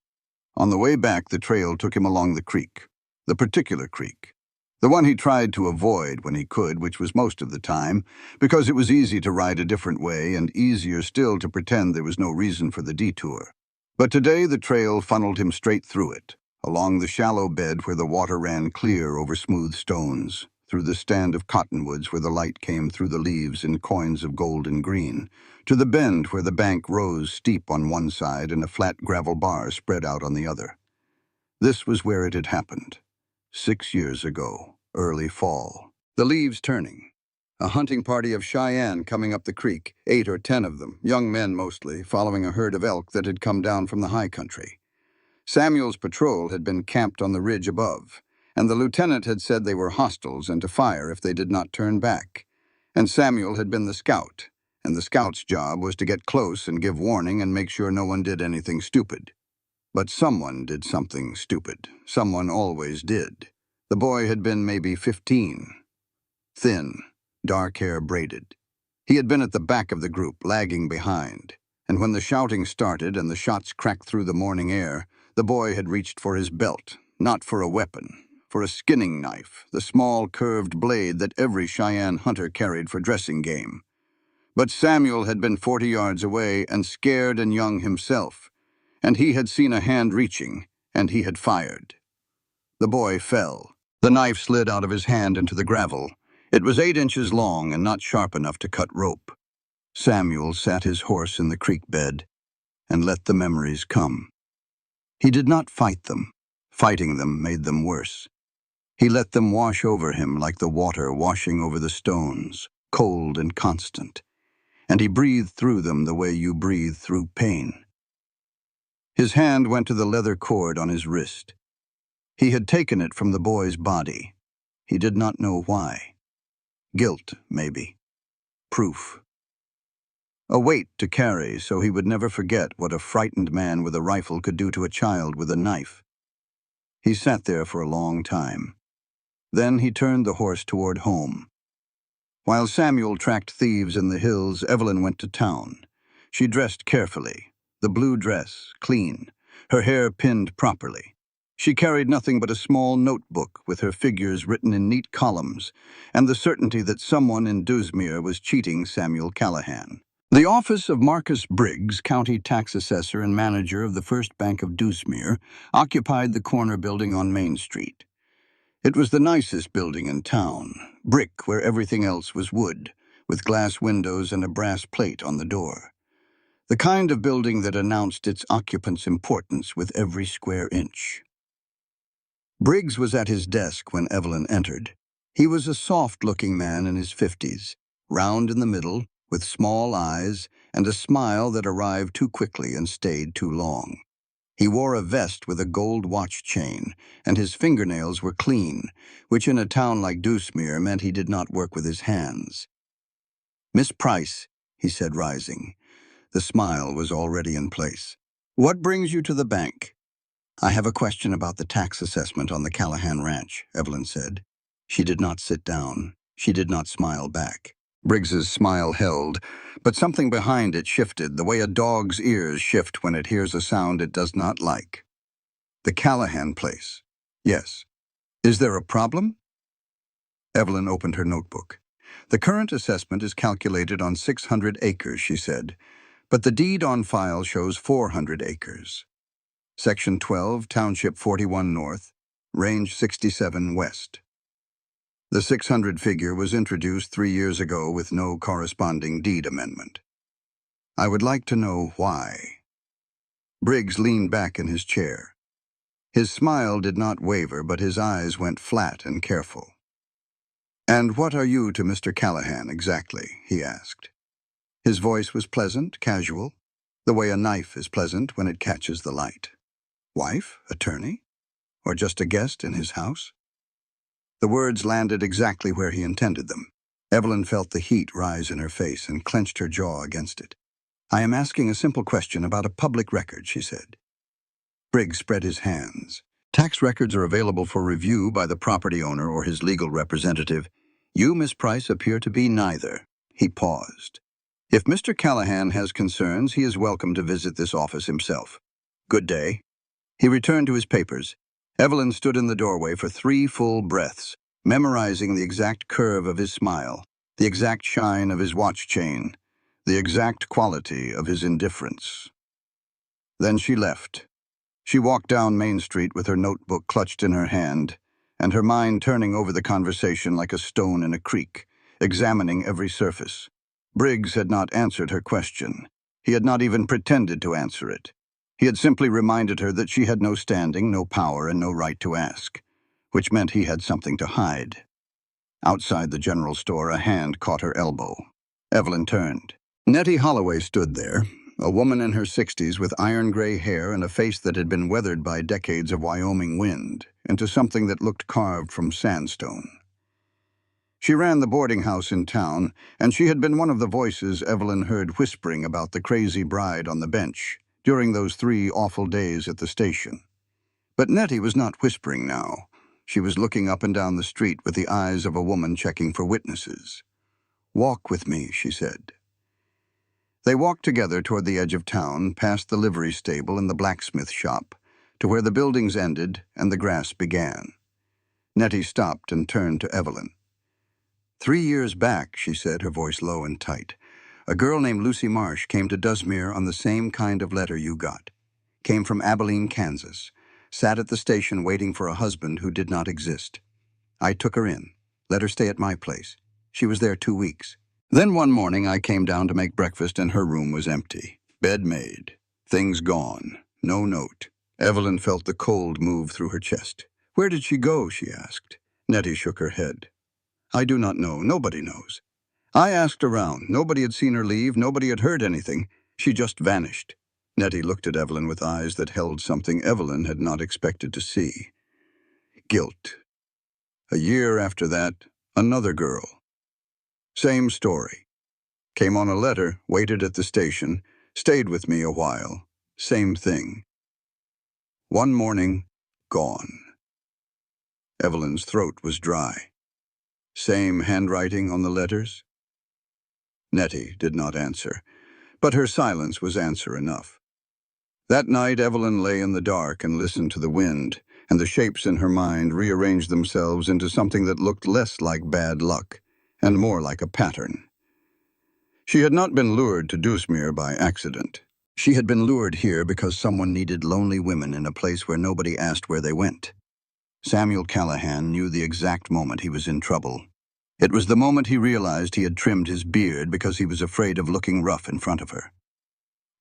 On the way back, the trail took him along the creek, the particular creek. The one he tried to avoid when he could, which was most of the time, because it was easy to ride a different way and easier still to pretend there was no reason for the detour. But today the trail funneled him straight through it, along the shallow bed where the water ran clear over smooth stones, through the stand of cottonwoods where the light came through the leaves in coins of gold and green, to the bend where the bank rose steep on one side and a flat gravel bar spread out on the other. This was where it had happened. 6 years ago, early fall. The leaves turning. A hunting party of Cheyenne coming up the creek, 8 or 10 of them, young men mostly, following a herd of elk that had come down from the high country. Samuel's patrol had been camped on the ridge above, and the lieutenant had said they were hostiles and to fire if they did not turn back. And Samuel had been the scout, and the scout's job was to get close and give warning and make sure no one did anything stupid. But someone did something stupid. Someone always did. The boy had been maybe 15. Thin, dark hair braided. He had been at the back of the group, lagging behind. And when the shouting started and the shots cracked through the morning air, the boy had reached for his belt, not for a weapon, for a skinning knife, the small curved blade that every Cheyenne hunter carried for dressing game. But Samuel had been 40 yards away and scared and young himself. And he had seen a hand reaching, and he had fired. The boy fell. The knife slid out of his hand into the gravel. It was 8 inches long and not sharp enough to cut rope. Samuel sat his horse in the creek bed and let the memories come. He did not fight them. Fighting them made them worse. He let them wash over him like the water washing over the stones, cold and constant. And he breathed through them the way you breathe through pain. His hand went to the leather cord on his wrist. He had taken it from the boy's body. He did not know why. Guilt, maybe. Proof. A weight to carry so he would never forget what a frightened man with a rifle could do to a child with a knife. He sat there for a long time. Then he turned the horse toward home. While Samuel tracked thieves in the hills, Evelyn went to town. She dressed carefully. The blue dress, clean, her hair pinned properly. She carried nothing but a small notebook with her figures written in neat columns and the certainty that someone in Dewsmere was cheating Samuel Callahan. The office of Marcus Briggs, county tax assessor and manager of the First Bank of Dewsmere, occupied the corner building on Main Street. It was the nicest building in town, brick where everything else was wood, with glass windows and a brass plate on the door. The kind of building that announced its occupant's importance with every square inch. Briggs was at his desk when Evelyn entered. He was a soft-looking man in his 50s, round in the middle, with small eyes and a smile that arrived too quickly and stayed too long. He wore a vest with a gold watch chain, and his fingernails were clean, which in a town like Dewsmere meant he did not work with his hands. "Miss Price," he said, rising. The smile was already in place. "What brings you to the bank?" "I have a question about the tax assessment on the Callahan Ranch," Evelyn said. She did not sit down. She did not smile back. Briggs's smile held, but something behind it shifted, the way a dog's ears shift when it hears a sound it does not like. "The Callahan place." "Yes." "Is there a problem?" Evelyn opened her notebook. "The current assessment is calculated on 600 acres," she said. But the deed on file shows 400 acres. Section 12, Township 41 North, Range 67 West. The 600 figure was introduced 3 years ago with no corresponding deed amendment. "I would like to know why." Briggs leaned back in his chair. His smile did not waver, but his eyes went flat and careful. "And what are you to Mr. Callahan exactly?" he asked. His voice was pleasant, casual, the way a knife is pleasant when it catches the light. "Wife? Attorney? Or just a guest in his house?" The words landed exactly where he intended them. Evelyn felt the heat rise in her face and clenched her jaw against it. "I am asking a simple question about a public record," she said. Briggs spread his hands. "Tax records are available for review by the property owner or his legal representative. You, Miss Price, appear to be neither." He paused. "If Mr. Callahan has concerns, he is welcome to visit this office himself. Good day." He returned to his papers. Evelyn stood in the doorway for 3 full breaths, memorizing the exact curve of his smile, the exact shine of his watch chain, the exact quality of his indifference. Then she left. She walked down Main Street with her notebook clutched in her hand, and her mind turning over the conversation like a stone in a creek, examining every surface. Briggs had not answered her question. He had not even pretended to answer it. He had simply reminded her that she had no standing, no power, and no right to ask, which meant he had something to hide. Outside the general store, a hand caught her elbow. Evelyn turned. Nettie Holloway stood there, a woman in her 60s with iron-gray hair and a face that had been weathered by decades of Wyoming wind into something that looked carved from sandstone. She ran the boarding house in town, and she had been one of the voices Evelyn heard whispering about the crazy bride on the bench during those 3 awful days at the station. But Nettie was not whispering now. She was looking up and down the street with the eyes of a woman checking for witnesses. "Walk with me," she said. They walked together toward the edge of town, past the livery stable and the blacksmith shop, to where the buildings ended and the grass began. Nettie stopped and turned to Evelyn. "3 years back," she said, her voice low and tight, "a girl named Lucy Marsh came to Dusmere on the same kind of letter you got. Came from Abilene, Kansas. Sat at the station waiting for a husband who did not exist. I took her in, let her stay at my place. She was there 2 weeks. Then one morning I came down to make breakfast and her room was empty. Bed made. Things gone. No note." Evelyn felt the cold move through her chest. "Where did she go?" she asked. Nettie shook her head. "I do not know. Nobody knows. I asked around. Nobody had seen her leave. Nobody had heard anything. She just vanished." Nettie looked at Evelyn with eyes that held something Evelyn had not expected to see. Guilt. A year after that, another girl. Same story. Came on a letter, waited at the station, stayed with me a while. Same thing. One morning, gone. Evelyn's throat was dry. Same handwriting on the letters? Nettie did not answer, but her silence was answer enough. That night, Evelyn lay in the dark and listened to the wind, and the shapes in her mind rearranged themselves into something that looked less like bad luck and more like a pattern. She had not been lured to Dusmere by accident. She had been lured here because someone needed lonely women in a place where nobody asked where they went. Samuel Callahan knew the exact moment he was in trouble. It was the moment he realized he had trimmed his beard because he was afraid of looking rough in front of her.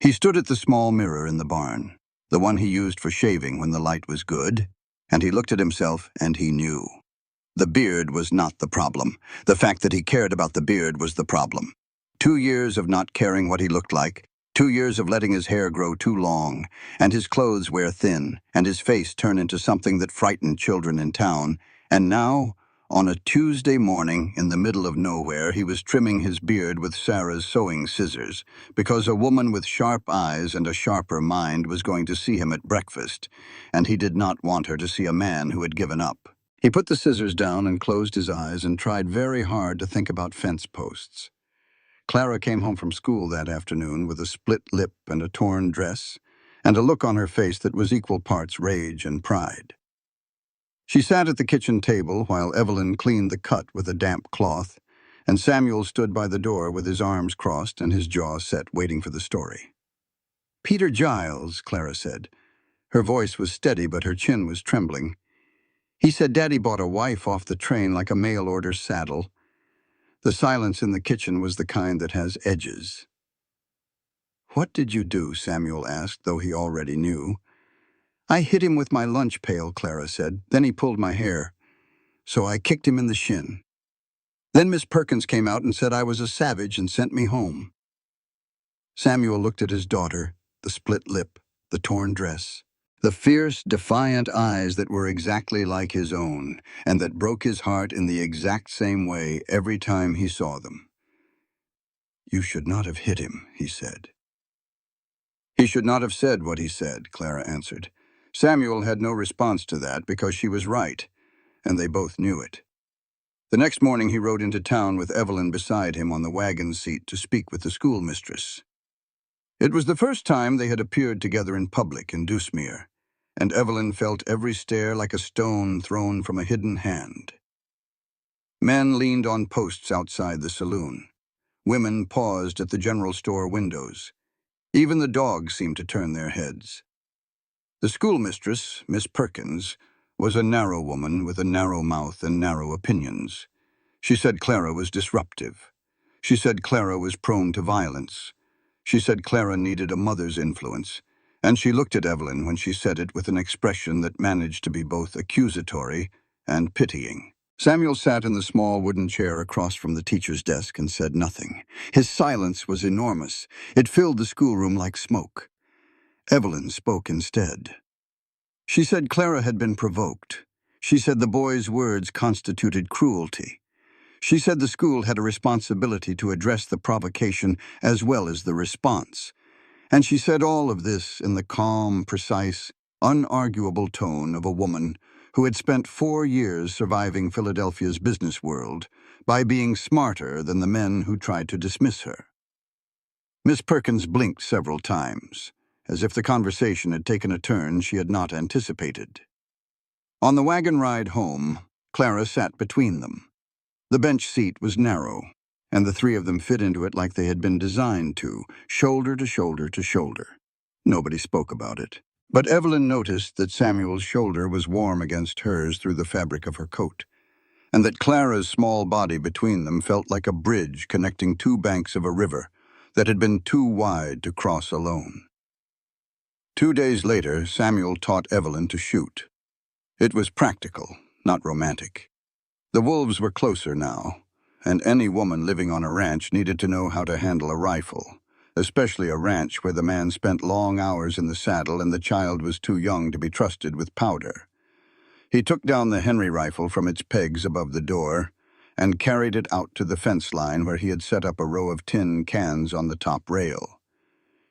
He stood at the small mirror in the barn, the one he used for shaving when the light was good, and he looked at himself and he knew. The beard was not the problem. The fact that he cared about the beard was the problem. 2 years of not caring what he looked like, 2 years of letting his hair grow too long, and his clothes wear thin, and his face turn into something that frightened children in town, and now, on a Tuesday morning in the middle of nowhere, he was trimming his beard with Sarah's sewing scissors, because a woman with sharp eyes and a sharper mind was going to see him at breakfast, and he did not want her to see a man who had given up. He put the scissors down and closed his eyes and tried very hard to think about fence posts. Clara came home from school that afternoon with a split lip and a torn dress, and a look on her face that was equal parts rage and pride. She sat at the kitchen table while Evelyn cleaned the cut with a damp cloth, and Samuel stood by the door with his arms crossed and his jaw set, waiting for the story. "Peter Giles," Clara said. Her voice was steady, but her chin was trembling. "He said Daddy bought a wife off the train like a mail-order saddle." The silence in the kitchen was the kind that has edges. "What did you do?" Samuel asked, though he already knew. "I hit him with my lunch pail," Clara said. "Then he pulled my hair. So I kicked him in the shin. Then Miss Perkins came out and said I was a savage and sent me home." Samuel looked at his daughter, the split lip, the torn dress, the fierce, defiant eyes that were exactly like his own, and that broke his heart in the exact same way every time he saw them. "You should not have hit him," he said. "He should not have said what he said," Clara answered. Samuel had no response to that because she was right, and they both knew it. The next morning he rode into town with Evelyn beside him on the wagon seat to speak with the schoolmistress. It was the first time they had appeared together in public in Dusmere. and Evelyn felt every stare like a stone thrown from a hidden hand. Men leaned on posts outside the saloon. Women paused at the general store windows. Even the dogs seemed to turn their heads. The schoolmistress, Miss Perkins, was a narrow woman with a narrow mouth and narrow opinions. She said Clara was disruptive. She said Clara was prone to violence. She said Clara needed a mother's influence, and she looked at Evelyn when she said it with an expression that managed to be both accusatory and pitying. Samuel sat in the small wooden chair across from the teacher's desk and said nothing. His silence was enormous. It filled the schoolroom like smoke. Evelyn spoke instead. She said Clara had been provoked. She said the boy's words constituted cruelty. She said the school had a responsibility to address the provocation as well as the response. And she said all of this in the calm, precise, unarguable tone of a woman who had spent 4 years surviving Philadelphia's business world by being smarter than the men who tried to dismiss her. Miss Perkins blinked several times, as if the conversation had taken a turn she had not anticipated. On the wagon ride home, Clara sat between them. The bench seat was narrow, and the three of them fit into it like they had been designed to, shoulder to shoulder to shoulder. Nobody spoke about it, but Evelyn noticed that Samuel's shoulder was warm against hers through the fabric of her coat, and that Clara's small body between them felt like a bridge connecting two banks of a river that had been too wide to cross alone. 2 days later, Samuel taught Evelyn to shoot. It was practical, not romantic. The wolves were closer now, and any woman living on a ranch needed to know how to handle a rifle, especially a ranch where the man spent long hours in the saddle and the child was too young to be trusted with powder. He took down the Henry rifle from its pegs above the door and carried it out to the fence line where he had set up a row of tin cans on the top rail.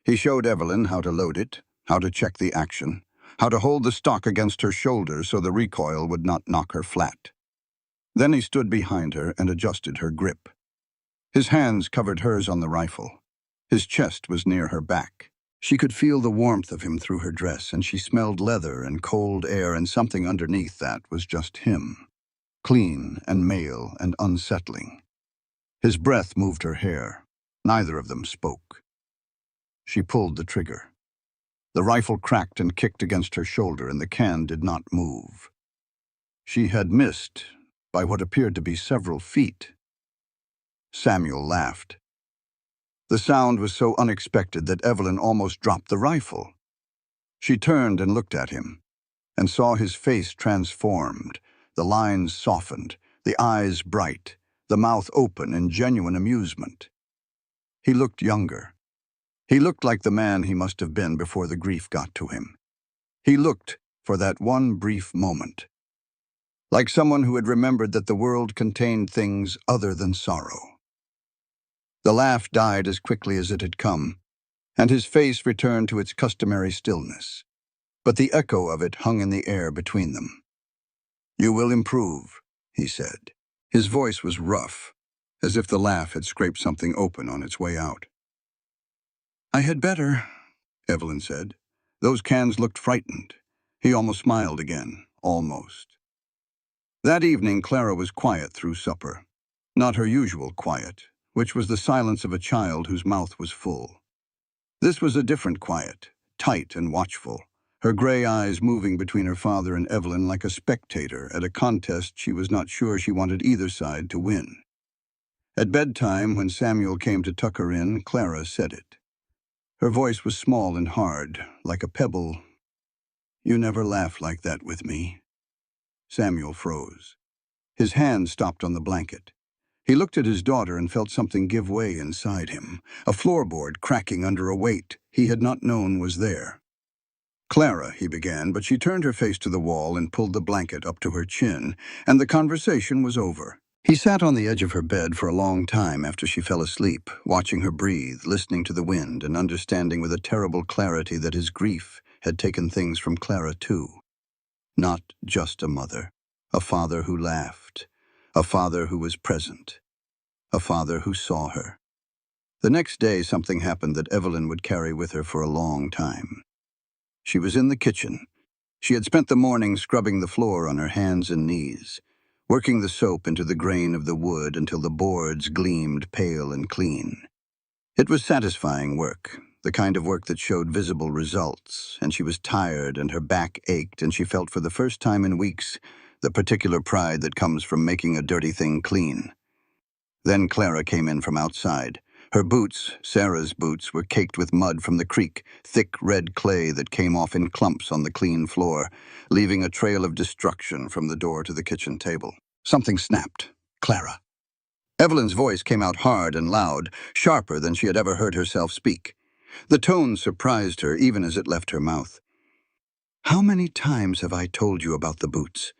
He showed Evelyn how to load it, how to check the action, how to hold the stock against her shoulder so the recoil would not knock her flat. Then he stood behind her and adjusted her grip. His hands covered hers on the rifle. His chest was near her back. She could feel the warmth of him through her dress, and she smelled leather and cold air, and something underneath that was just him, clean and male and unsettling. His breath moved her hair. Neither of them spoke. She pulled the trigger. The rifle cracked and kicked against her shoulder, and the can did not move. She had missed by what appeared to be several feet. Samuel laughed. The sound was so unexpected that Evelyn almost dropped the rifle. She turned and looked at him, and saw his face transformed, the lines softened, the eyes bright, the mouth open in genuine amusement. He looked younger. He looked like the man he must have been before the grief got to him. He looked, for that one brief moment, like someone who had remembered that the world contained things other than sorrow. The laugh died as quickly as it had come, and his face returned to its customary stillness. But the echo of it hung in the air between them. "You will improve," he said. His voice was rough, as if the laugh had scraped something open on its way out. "I had better," Evelyn said. Those cans looked frightened. He almost smiled again, almost. That evening, Clara was quiet through supper. Not her usual quiet, which was the silence of a child whose mouth was full. This was a different quiet, tight and watchful, her gray eyes moving between her father and Evelyn like a spectator at a contest she was not sure she wanted either side to win. At bedtime, when Samuel came to tuck her in, Clara said it. Her voice was small and hard, like a pebble. "You never laugh like that with me." Samuel froze. His hand stopped on the blanket. He looked at his daughter and felt something give way inside him, a floorboard cracking under a weight he had not known was there. "Clara," he began, but she turned her face to the wall and pulled the blanket up to her chin, and the conversation was over. He sat on the edge of her bed for a long time after she fell asleep, watching her breathe, listening to the wind, and understanding with a terrible clarity that his grief had taken things from Clara too. Not just a mother, a father who laughed, a father who was present, a father who saw her. The next day, something happened that Evelyn would carry with her for a long time. She was in the kitchen, She had spent the morning scrubbing the floor on her hands and knees, working the soap into the grain of the wood until the boards gleamed pale and clean. It was satisfying work, the kind of work that showed visible results, and she was tired and her back ached, and she felt for the first time in weeks the particular pride that comes from making a dirty thing clean. Then Clara came in from outside. Her boots, Sarah's boots, were caked with mud from the creek, thick red clay that came off in clumps on the clean floor, leaving a trail of destruction from the door to the kitchen table. Something snapped. Clara. Evelyn's voice came out hard and loud, sharper than she had ever heard herself speak. The tone surprised her even as it left her mouth. How many times have I told you about the boots?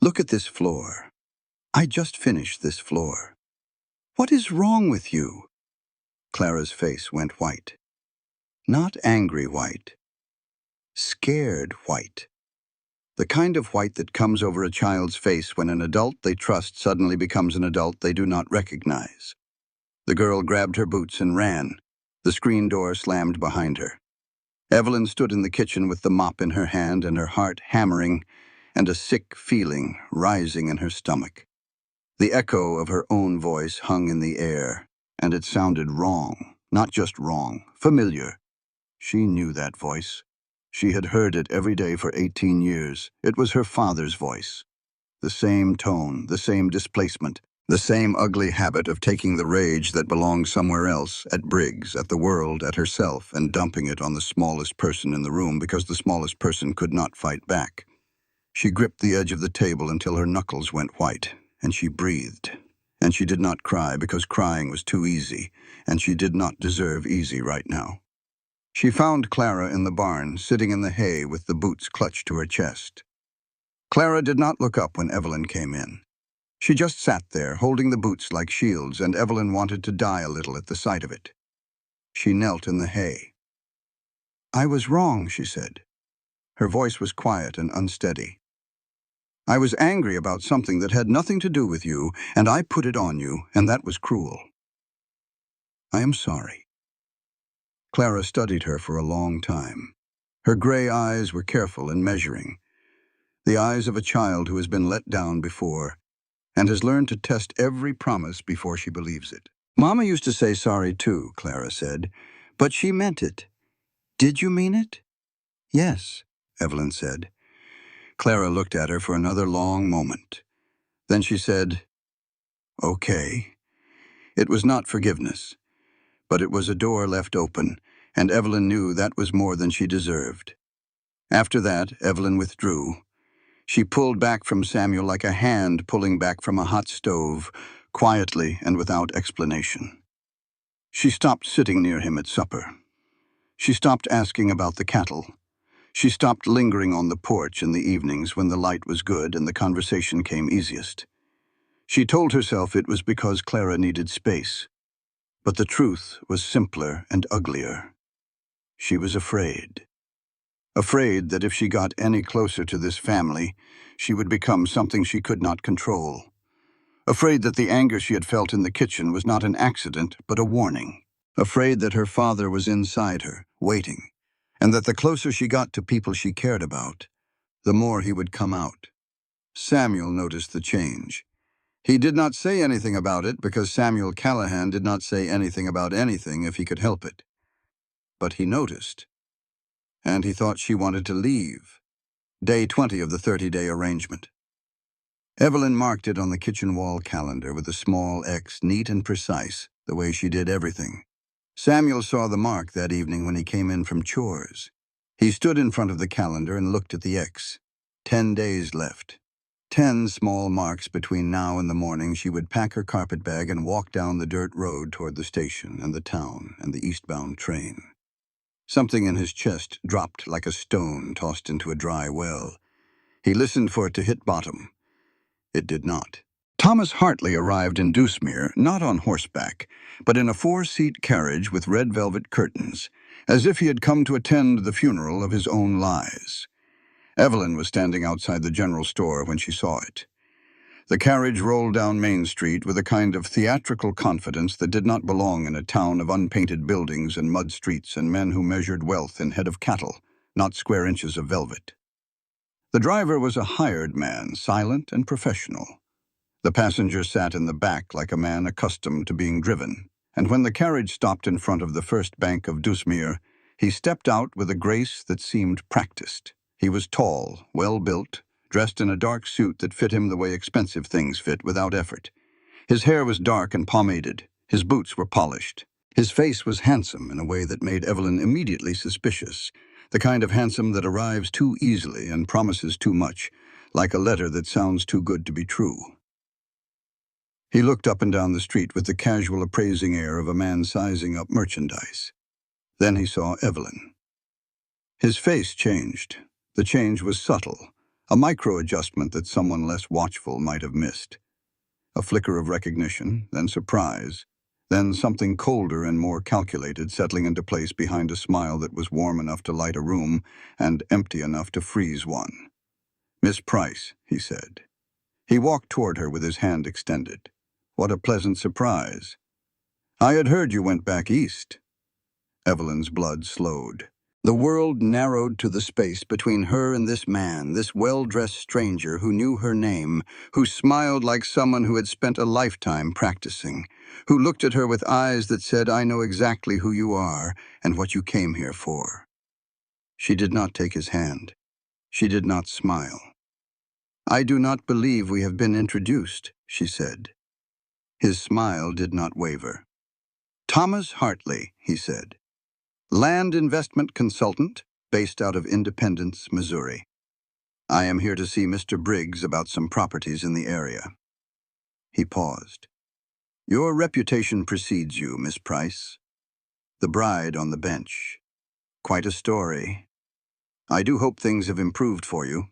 Look at this floor. I just finished this floor. What is wrong with you? Clara's face went white. Not angry white. Scared white. The kind of white that comes over a child's face when an adult they trust suddenly becomes an adult they do not recognize. The girl grabbed her boots and ran. The screen door slammed behind her. Evelyn stood in the kitchen with the mop in her hand and her heart hammering and a sick feeling rising in her stomach. The echo of her own voice hung in the air, and it sounded wrong, not just wrong, familiar. She knew that voice. She had heard it every day for 18 years. It was her father's voice. The same tone, the same displacement, the same ugly habit of taking the rage that belonged somewhere else, at Briggs, at the world, at herself, and dumping it on the smallest person in the room because the smallest person could not fight back. She gripped the edge of the table until her knuckles went white, and she breathed. And she did not cry because crying was too easy, and she did not deserve easy right now. She found Clara in the barn, sitting in the hay with the boots clutched to her chest. Clara did not look up when Evelyn came in. She just sat there, holding the boots like shields, and Evelyn wanted to die a little at the sight of it. She knelt in the hay. I was wrong, she said. Her voice was quiet and unsteady. I was angry about something that had nothing to do with you, and I put it on you, and that was cruel. I am sorry. Clara studied her for a long time. Her gray eyes were careful and measuring. The eyes of a child who has been let down before and has learned to test every promise before she believes it. Mama used to say sorry too, Clara said, but she meant it. Did you mean it? Yes, Evelyn said. Clara looked at her for another long moment. Then she said, okay. It was not forgiveness, but it was a door left open, and Evelyn knew that was more than she deserved. After that, Evelyn withdrew. She pulled back from Samuel like a hand pulling back from a hot stove, quietly and without explanation. She stopped sitting near him at supper. She stopped asking about the cattle. She stopped lingering on the porch in the evenings when the light was good and the conversation came easiest. She told herself it was because Clara needed space. But the truth was simpler and uglier. She was afraid. Afraid that if she got any closer to this family, she would become something she could not control. Afraid that the anger she had felt in the kitchen was not an accident, but a warning. Afraid that her father was inside her, waiting, and that the closer she got to people she cared about, the more he would come out. Samuel noticed the change. He did not say anything about it because Samuel Callahan did not say anything about anything if he could help it. But he noticed, and he thought she wanted to leave. Day 20 of the 30-day arrangement. Evelyn marked it on the kitchen wall calendar with a small X, neat and precise, the way she did everything. Samuel saw the mark that evening when he came in from chores. He stood in front of the calendar and looked at the X. 10 days left. 10 small marks between now and the morning she would pack her carpetbag and walk down the dirt road toward the station and the town and the eastbound train. Something in his chest dropped like a stone tossed into a dry well. He listened for it to hit bottom. It did not. Thomas Hartley arrived in Dewsmere, not on horseback, but in a 4-seat carriage with red velvet curtains, as if he had come to attend the funeral of his own lies. Evelyn was standing outside the general store when she saw it. The carriage rolled down Main Street with a kind of theatrical confidence that did not belong in a town of unpainted buildings and mud streets and men who measured wealth in head of cattle, not square inches of velvet. The driver was a hired man, silent and professional. The passenger sat in the back like a man accustomed to being driven, and when the carriage stopped in front of the first bank of Dusmere, he stepped out with a grace that seemed practiced. He was tall, well-built, dressed in a dark suit that fit him the way expensive things fit without effort. His hair was dark and pomaded. His boots were polished. His face was handsome in a way that made Evelyn immediately suspicious, the kind of handsome that arrives too easily and promises too much, like a letter that sounds too good to be true. He looked up and down the street with the casual appraising air of a man sizing up merchandise. Then he saw Evelyn. His face changed. The change was subtle, a micro-adjustment that someone less watchful might have missed. A flicker of recognition, then surprise, then something colder and more calculated settling into place behind a smile that was warm enough to light a room and empty enough to freeze one. "Miss Price," he said. He walked toward her with his hand extended. "What a pleasant surprise. I had heard you went back east." Evelyn's blood slowed. The world narrowed to the space between her and this man, this well-dressed stranger who knew her name, who smiled like someone who had spent a lifetime practicing, who looked at her with eyes that said, "I know exactly who you are and what you came here for." She did not take his hand. She did not smile. "I do not believe we have been introduced," she said. His smile did not waver. "Thomas Hartley," he said. "Land investment consultant, based out of Independence, Missouri. I am here to see Mr. Briggs about some properties in the area." He paused. "Your reputation precedes you, Miss Price. The bride on the bench. Quite a story. I do hope things have improved for you."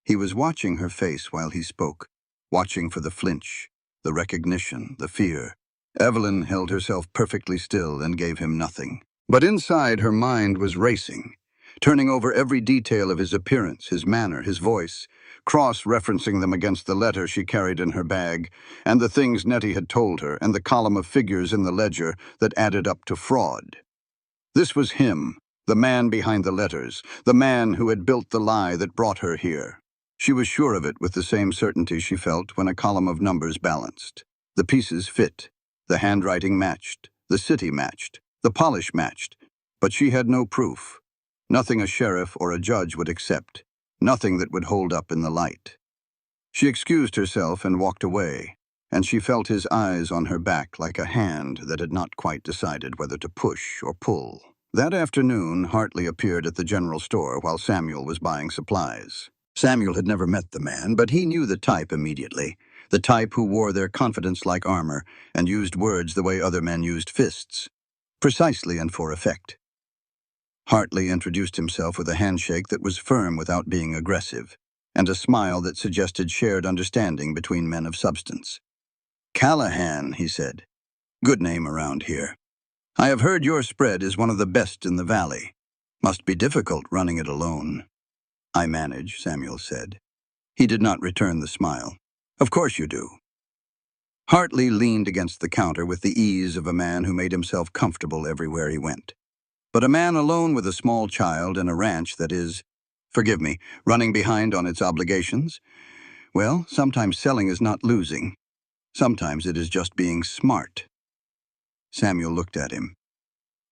He was watching her face while he spoke, watching for the flinch, the recognition, the fear. Evelyn held herself perfectly still and gave him nothing. But inside her mind was racing, turning over every detail of his appearance, his manner, his voice, cross-referencing them against the letter she carried in her bag, and the things Nettie had told her, and the column of figures in the ledger that added up to fraud. This was him, the man behind the letters, the man who had built the lie that brought her here. She was sure of it with the same certainty she felt when a column of numbers balanced. The pieces fit, the handwriting matched, the city matched, the polish matched, but she had no proof. Nothing a sheriff or a judge would accept, nothing that would hold up in the light. She excused herself and walked away, and she felt his eyes on her back like a hand that had not quite decided whether to push or pull. That afternoon, Hartley appeared at the general store while Samuel was buying supplies. Samuel had never met the man, but he knew the type immediately, the type who wore their confidence like armor and used words the way other men used fists, precisely and for effect. Hartley introduced himself with a handshake that was firm without being aggressive, and a smile that suggested shared understanding between men of substance. "Callahan," he said. "Good name around here. I have heard your spread is one of the best in the valley. Must be difficult running it alone." "I manage," Samuel said. He did not return the smile. "Of course you do." Hartley leaned against the counter with the ease of a man who made himself comfortable everywhere he went. But a man alone with a small child and a ranch that is, forgive me, running behind on its obligations? Well, sometimes selling is not losing. Sometimes it is just being smart. Samuel looked at him.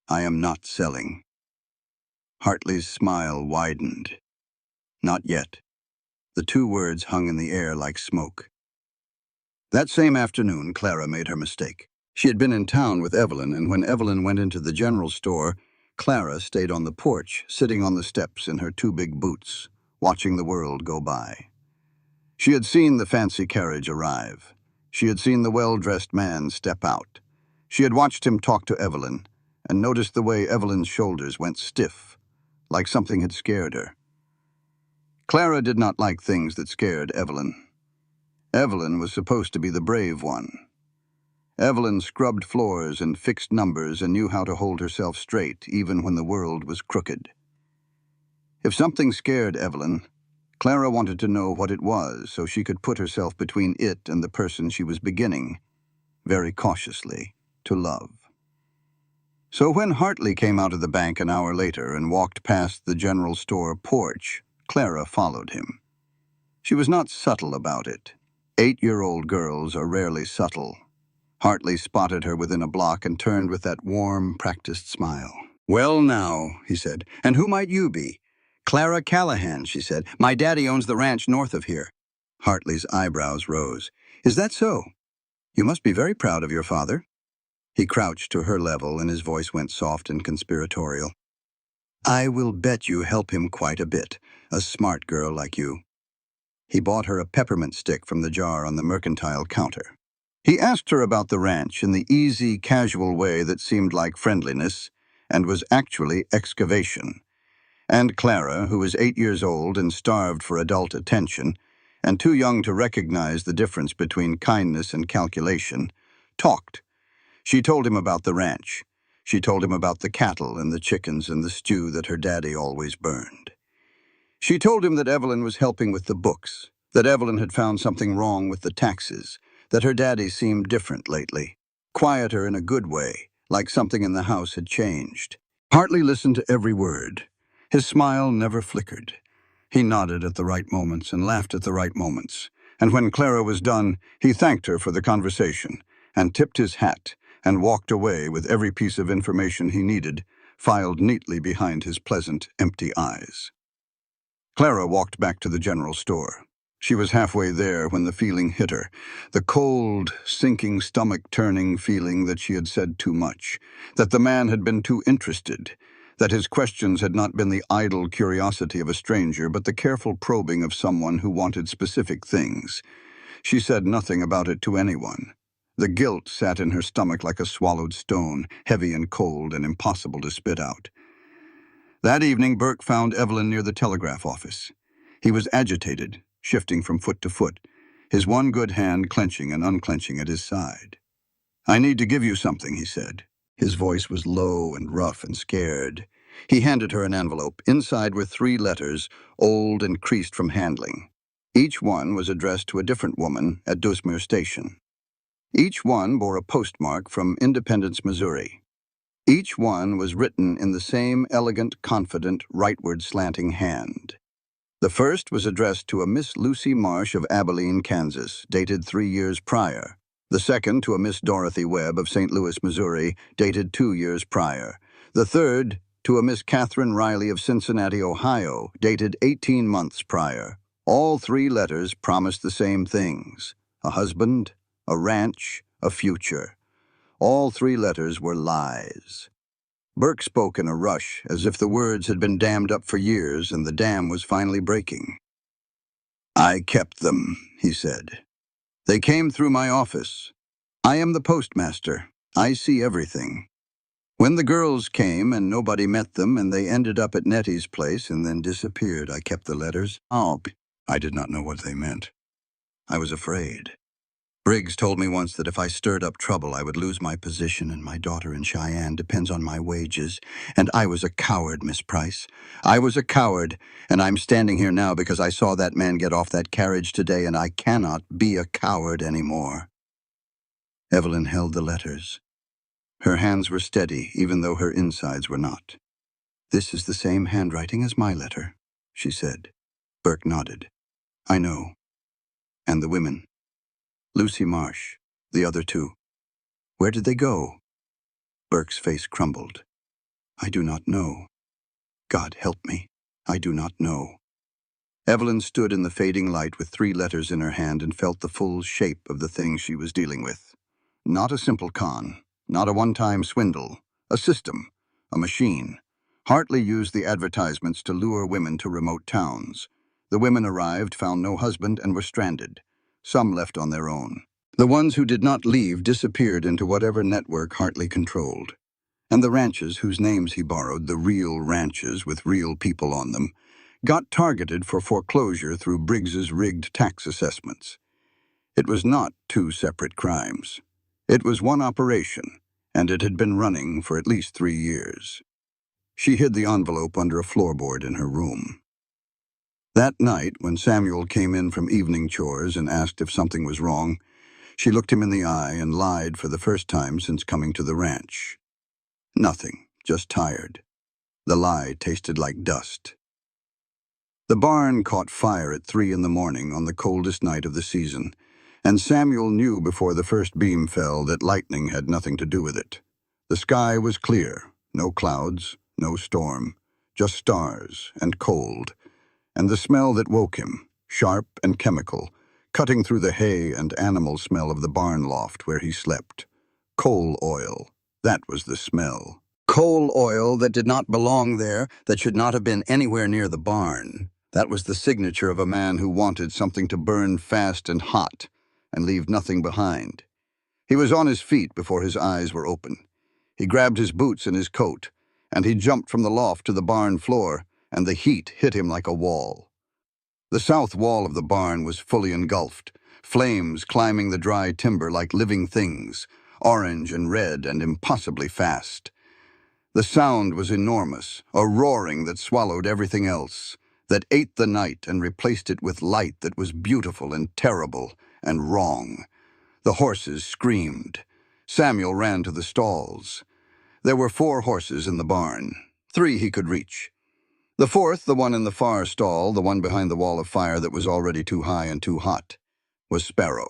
"I am not selling." Hartley's smile widened. "Not yet." The two words hung in the air like smoke. That same afternoon, Clara made her mistake. She had been in town with Evelyn, and when Evelyn went into the general store, Clara stayed on the porch, sitting on the steps in her two big boots, watching the world go by. She had seen the fancy carriage arrive. She had seen the well-dressed man step out. She had watched him talk to Evelyn, and noticed the way Evelyn's shoulders went stiff, like something had scared her. Clara did not like things that scared Evelyn. Evelyn was supposed to be the brave one. Evelyn scrubbed floors and fixed numbers and knew how to hold herself straight even when the world was crooked. If something scared Evelyn, Clara wanted to know what it was so she could put herself between it and the person she was beginning, very cautiously, to love. So when Hartley came out of the bank an hour later and walked past the general store porch, Clara followed him. She was not subtle about it. 8-year-old girls are rarely subtle. Hartley spotted her within a block and turned with that warm, practiced smile. "Well now," he said, "and who might you be?" "Clara Callahan," she said. "My daddy owns the ranch north of here." Hartley's eyebrows rose. "Is that so? You must be very proud of your father." He crouched to her level and his voice went soft and conspiratorial. "I will bet you help him quite a bit, a smart girl like you." He bought her a peppermint stick from the jar on the mercantile counter. He asked her about the ranch in the easy, casual way that seemed like friendliness and was actually excavation. And Clara, who was 8 years old and starved for adult attention, and too young to recognize the difference between kindness and calculation, talked. She told him about the ranch. She told him about the cattle and the chickens and the stew that her daddy always burned. She told him that Evelyn was helping with the books, that Evelyn had found something wrong with the taxes, that her daddy seemed different lately, quieter in a good way, like something in the house had changed. Hartley listened to every word. His smile never flickered. He nodded at the right moments and laughed at the right moments, and when Clara was done, he thanked her for the conversation, and tipped his hat, and walked away with every piece of information he needed, filed neatly behind his pleasant, empty eyes. Clara walked back to the general store. She was halfway there when the feeling hit her, the cold, sinking stomach-turning feeling that she had said too much, that the man had been too interested, that his questions had not been the idle curiosity of a stranger, but the careful probing of someone who wanted specific things. She said nothing about it to anyone. The guilt sat in her stomach like a swallowed stone, heavy and cold and impossible to spit out. That evening, Burke found Evelyn near the telegraph office. He was agitated, shifting from foot to foot, his one good hand clenching and unclenching at his side. "I need to give you something," he said. His voice was low and rough and scared. He handed her an envelope. Inside were 3 letters, old and creased from handling. Each one was addressed to a different woman at Dusmere Station. Each one bore a postmark from Independence, Missouri. Each one was written in the same elegant, confident, rightward slanting hand. The first was addressed to a Miss Lucy Marsh of Abilene, Kansas, dated 3 years prior. The second to a Miss Dorothy Webb of St. Louis, Missouri, dated 2 years prior. The third to a Miss Catherine Riley of Cincinnati, Ohio, dated 18 months prior. All 3 letters promised the same things: a husband, a ranch, a future. All 3 letters were lies. Burke spoke in a rush, as if the words had been dammed up for years and the dam was finally breaking. "I kept them," he said. "They came through my office. I am the postmaster. I see everything. When the girls came and nobody met them and they ended up at Nettie's place and then disappeared, I kept the letters. I did not know what they meant. I was afraid. Briggs told me once that if I stirred up trouble, I would lose my position, and my daughter in Cheyenne depends on my wages. And I was a coward, Miss Price. I was a coward, and I'm standing here now because I saw that man get off that carriage today, and I cannot be a coward anymore." Evelyn held the letters. Her hands were steady, even though her insides were not. "This is the same handwriting as my letter," she said. Burke nodded. "I know. And the women. Lucy Marsh, the other 2. Where did they go?" Burke's face crumbled. "I do not know. God help me. I do not know." Evelyn stood in the fading light with 3 letters in her hand and felt the full shape of the thing she was dealing with. Not a simple con, not a one-time swindle, a system, a machine. Hartley used the advertisements to lure women to remote towns. The women arrived, found no husband, and were stranded. Some left on their own. The ones who did not leave disappeared into whatever network Hartley controlled. And the ranches whose names he borrowed, the real ranches with real people on them, got targeted for foreclosure through Briggs's rigged tax assessments. It was not 2 separate crimes. It was one operation, and it had been running for at least 3 years. She hid the envelope under a floorboard in her room. That night, when Samuel came in from evening chores and asked if something was wrong, she looked him in the eye and lied for the first time since coming to the ranch. Nothing, just tired. The lie tasted like dust. The barn caught fire at 3 in the morning on the coldest night of the season, and Samuel knew before the first beam fell that lightning had nothing to do with it. The sky was clear, no clouds, no storm, just stars and cold, and the smell that woke him, sharp and chemical, cutting through the hay and animal smell of the barn loft where he slept. Coal oil, that was the smell. Coal oil that did not belong there, that should not have been anywhere near the barn. That was the signature of a man who wanted something to burn fast and hot and leave nothing behind. He was on his feet before his eyes were open. He grabbed his boots and his coat, and he jumped from the loft to the barn floor, and the heat hit him like a wall. The south wall of the barn was fully engulfed, flames climbing the dry timber like living things, orange and red and impossibly fast. The sound was enormous, a roaring that swallowed everything else, that ate the night and replaced it with light that was beautiful and terrible and wrong. The horses screamed. Samuel ran to the stalls. There were 4 horses in the barn. 3 he could reach. The 4th, the one in the far stall, the one behind the wall of fire that was already too high and too hot, was Sparrow,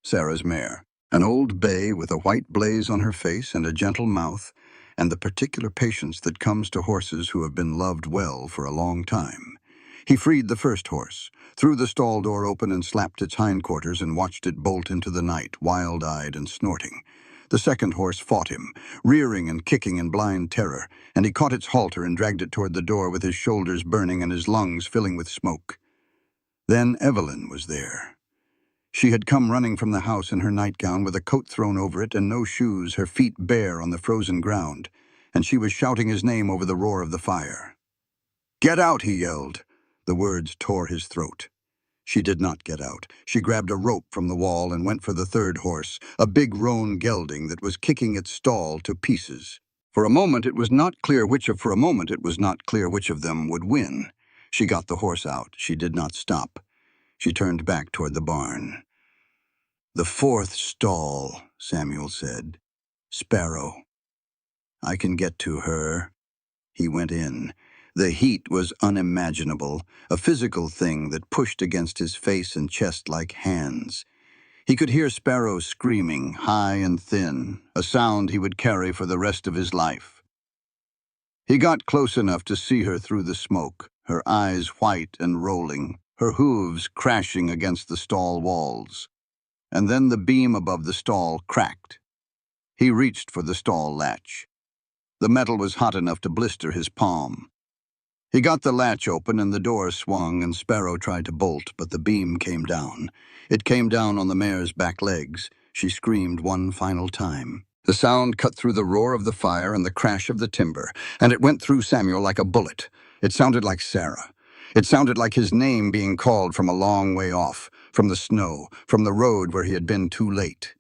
Sarah's mare. An old bay with a white blaze on her face and a gentle mouth, and the particular patience that comes to horses who have been loved well for a long time. He freed the first horse, threw the stall door open and slapped its hindquarters and watched it bolt into the night, wild-eyed and snorting. The second horse fought him, rearing and kicking in blind terror, and he caught its halter and dragged it toward the door with his shoulders burning and his lungs filling with smoke. Then Evelyn was there. She had come running from the house in her nightgown with a coat thrown over it and no shoes, her feet bare on the frozen ground, and she was shouting his name over the roar of the fire. "Get out," he yelled. The words tore his throat. She did not get out. She grabbed a rope from the wall and went for the third horse, a big roan gelding that was kicking its stall to pieces. For a moment it was not clear which of them would win. She got the horse out. She did not stop. She turned back toward the barn. "The 4th stall," Samuel said. "Sparrow. I can get to her." He went in. The heat was unimaginable, a physical thing that pushed against his face and chest like hands. He could hear Sparrow screaming, high and thin, a sound he would carry for the rest of his life. He got close enough to see her through the smoke, her eyes white and rolling, her hooves crashing against the stall walls. And then the beam above the stall cracked. He reached for the stall latch. The metal was hot enough to blister his palm. He got the latch open and the door swung and Sparrow tried to bolt, but the beam came down. It came down on the mare's back legs. She screamed one final time. The sound cut through the roar of the fire and the crash of the timber, and it went through Samuel like a bullet. It sounded like Sarah. It sounded like his name being called from a long way off, from the snow, from the road where he had been too late.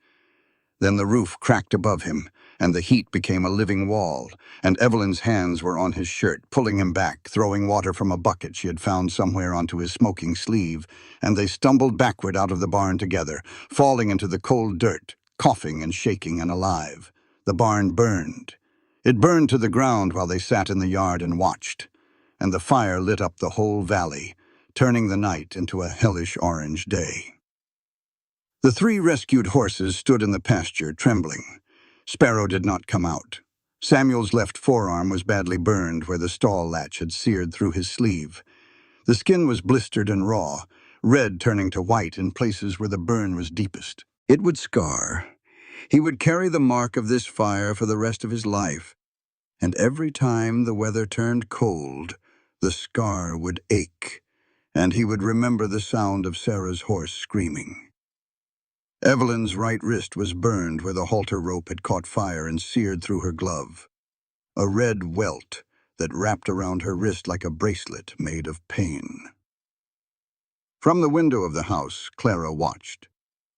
Then the roof cracked above him, and the heat became a living wall, and Evelyn's hands were on his shirt, pulling him back, throwing water from a bucket she had found somewhere onto his smoking sleeve, and they stumbled backward out of the barn together, falling into the cold dirt, coughing and shaking and alive. The barn burned. It burned to the ground while they sat in the yard and watched, and the fire lit up the whole valley, turning the night into a hellish orange day. The 3 rescued horses stood in the pasture, trembling. Sparrow did not come out. Samuel's left forearm was badly burned where the stall latch had seared through his sleeve. The skin was blistered and raw, red turning to white in places where the burn was deepest. It would scar. He would carry the mark of this fire for the rest of his life, and every time the weather turned cold, the scar would ache, and he would remember the sound of Sarah's horse screaming. Evelyn's right wrist was burned where the halter rope had caught fire and seared through her glove, a red welt that wrapped around her wrist like a bracelet made of pain. From the window of the house, Clara watched.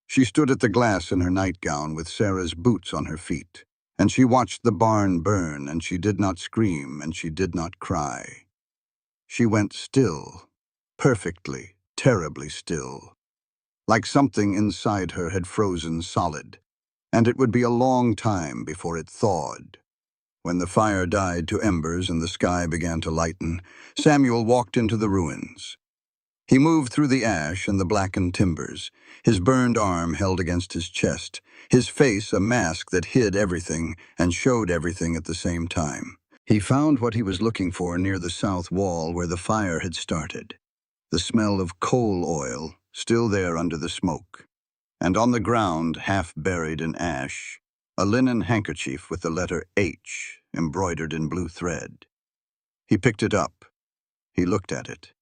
She stood at the glass in her nightgown with Sarah's boots on her feet, and she watched the barn burn, and she did not scream, and she did not cry. She went still, perfectly, terribly still, like something inside her had frozen solid, and it would be a long time before it thawed. When the fire died to embers and the sky began to lighten, Samuel walked into the ruins. He moved through the ash and the blackened timbers, his burned arm held against his chest, his face a mask that hid everything and showed everything at the same time. He found what he was looking for near the south wall where the fire had started. The smell of coal oil, still there under the smoke. And on the ground, half buried in ash, a linen handkerchief with the letter H embroidered in blue thread. He picked it up. He looked at it.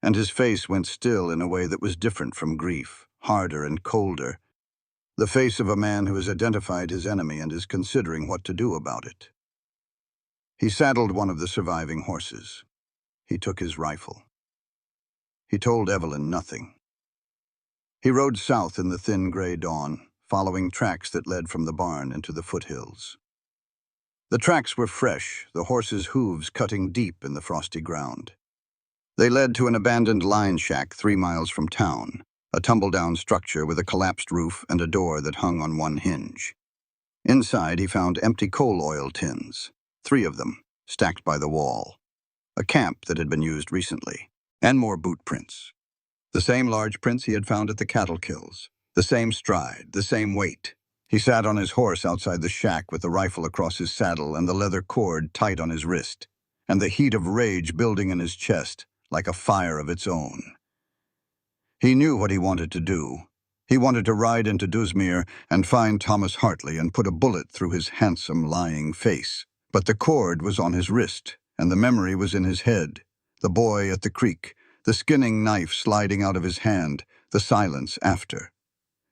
And his face went still in a way that was different from grief, harder and colder. The face of a man who has identified his enemy and is considering what to do about it. He saddled one of the surviving horses. He took his rifle. He told Evelyn nothing. He rode south in the thin gray dawn, following tracks that led from the barn into the foothills. The tracks were fresh, the horses' hooves cutting deep in the frosty ground. They led to an abandoned line shack 3 miles from town, a tumble-down structure with a collapsed roof and a door that hung on one hinge. Inside, he found empty coal oil tins, 3 of them, stacked by the wall. A camp that had been used recently, and more boot prints. The same large prints he had found at the cattle kills, the same stride, the same weight. He sat on his horse outside the shack with the rifle across his saddle and the leather cord tight on his wrist, and the heat of rage building in his chest like a fire of its own. He knew what he wanted to do. He wanted to ride into Dusmere and find Thomas Hartley and put a bullet through his handsome, lying face. But the cord was on his wrist, and the memory was in his head. The boy at the creek, the skinning knife sliding out of his hand, the silence after.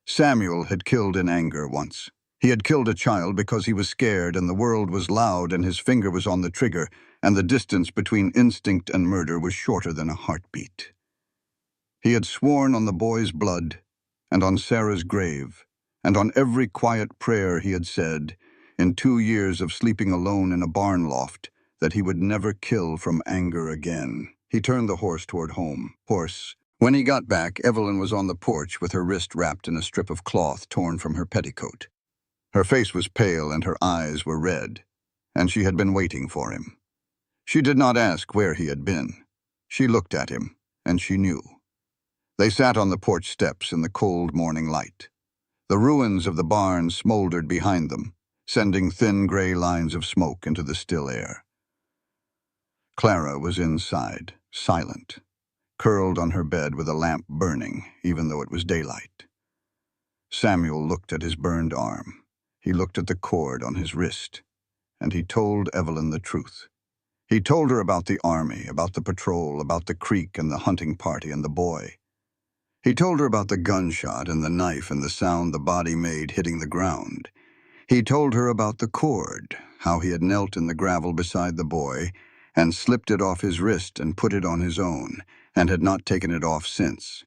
Samuel had killed in anger once. He had killed a child because he was scared and the world was loud and his finger was on the trigger, and the distance between instinct and murder was shorter than a heartbeat. He had sworn on the boy's blood, and on Sarah's grave, and on every quiet prayer he had said, in 2 years of sleeping alone in a barn loft, that he would never kill from anger again. He turned the horse toward home. When he got back, Evelyn was on the porch with her wrist wrapped in a strip of cloth torn from her petticoat. Her face was pale and her eyes were red, and she had been waiting for him. She did not ask where he had been. She looked at him, and she knew. They sat on the porch steps in the cold morning light. The ruins of the barn smoldered behind them, sending thin gray lines of smoke into the still air. Clara was inside, silent, curled on her bed with a lamp burning, even though it was daylight. Samuel looked at his burned arm. He looked at the cord on his wrist, and he told Evelyn the truth. He told her about the army, about the patrol, about the creek and the hunting party and the boy. He told her about the gunshot and the knife and the sound the body made hitting the ground. He told her about the cord, how he had knelt in the gravel beside the boy and slipped it off his wrist and put it on his own, and had not taken it off since.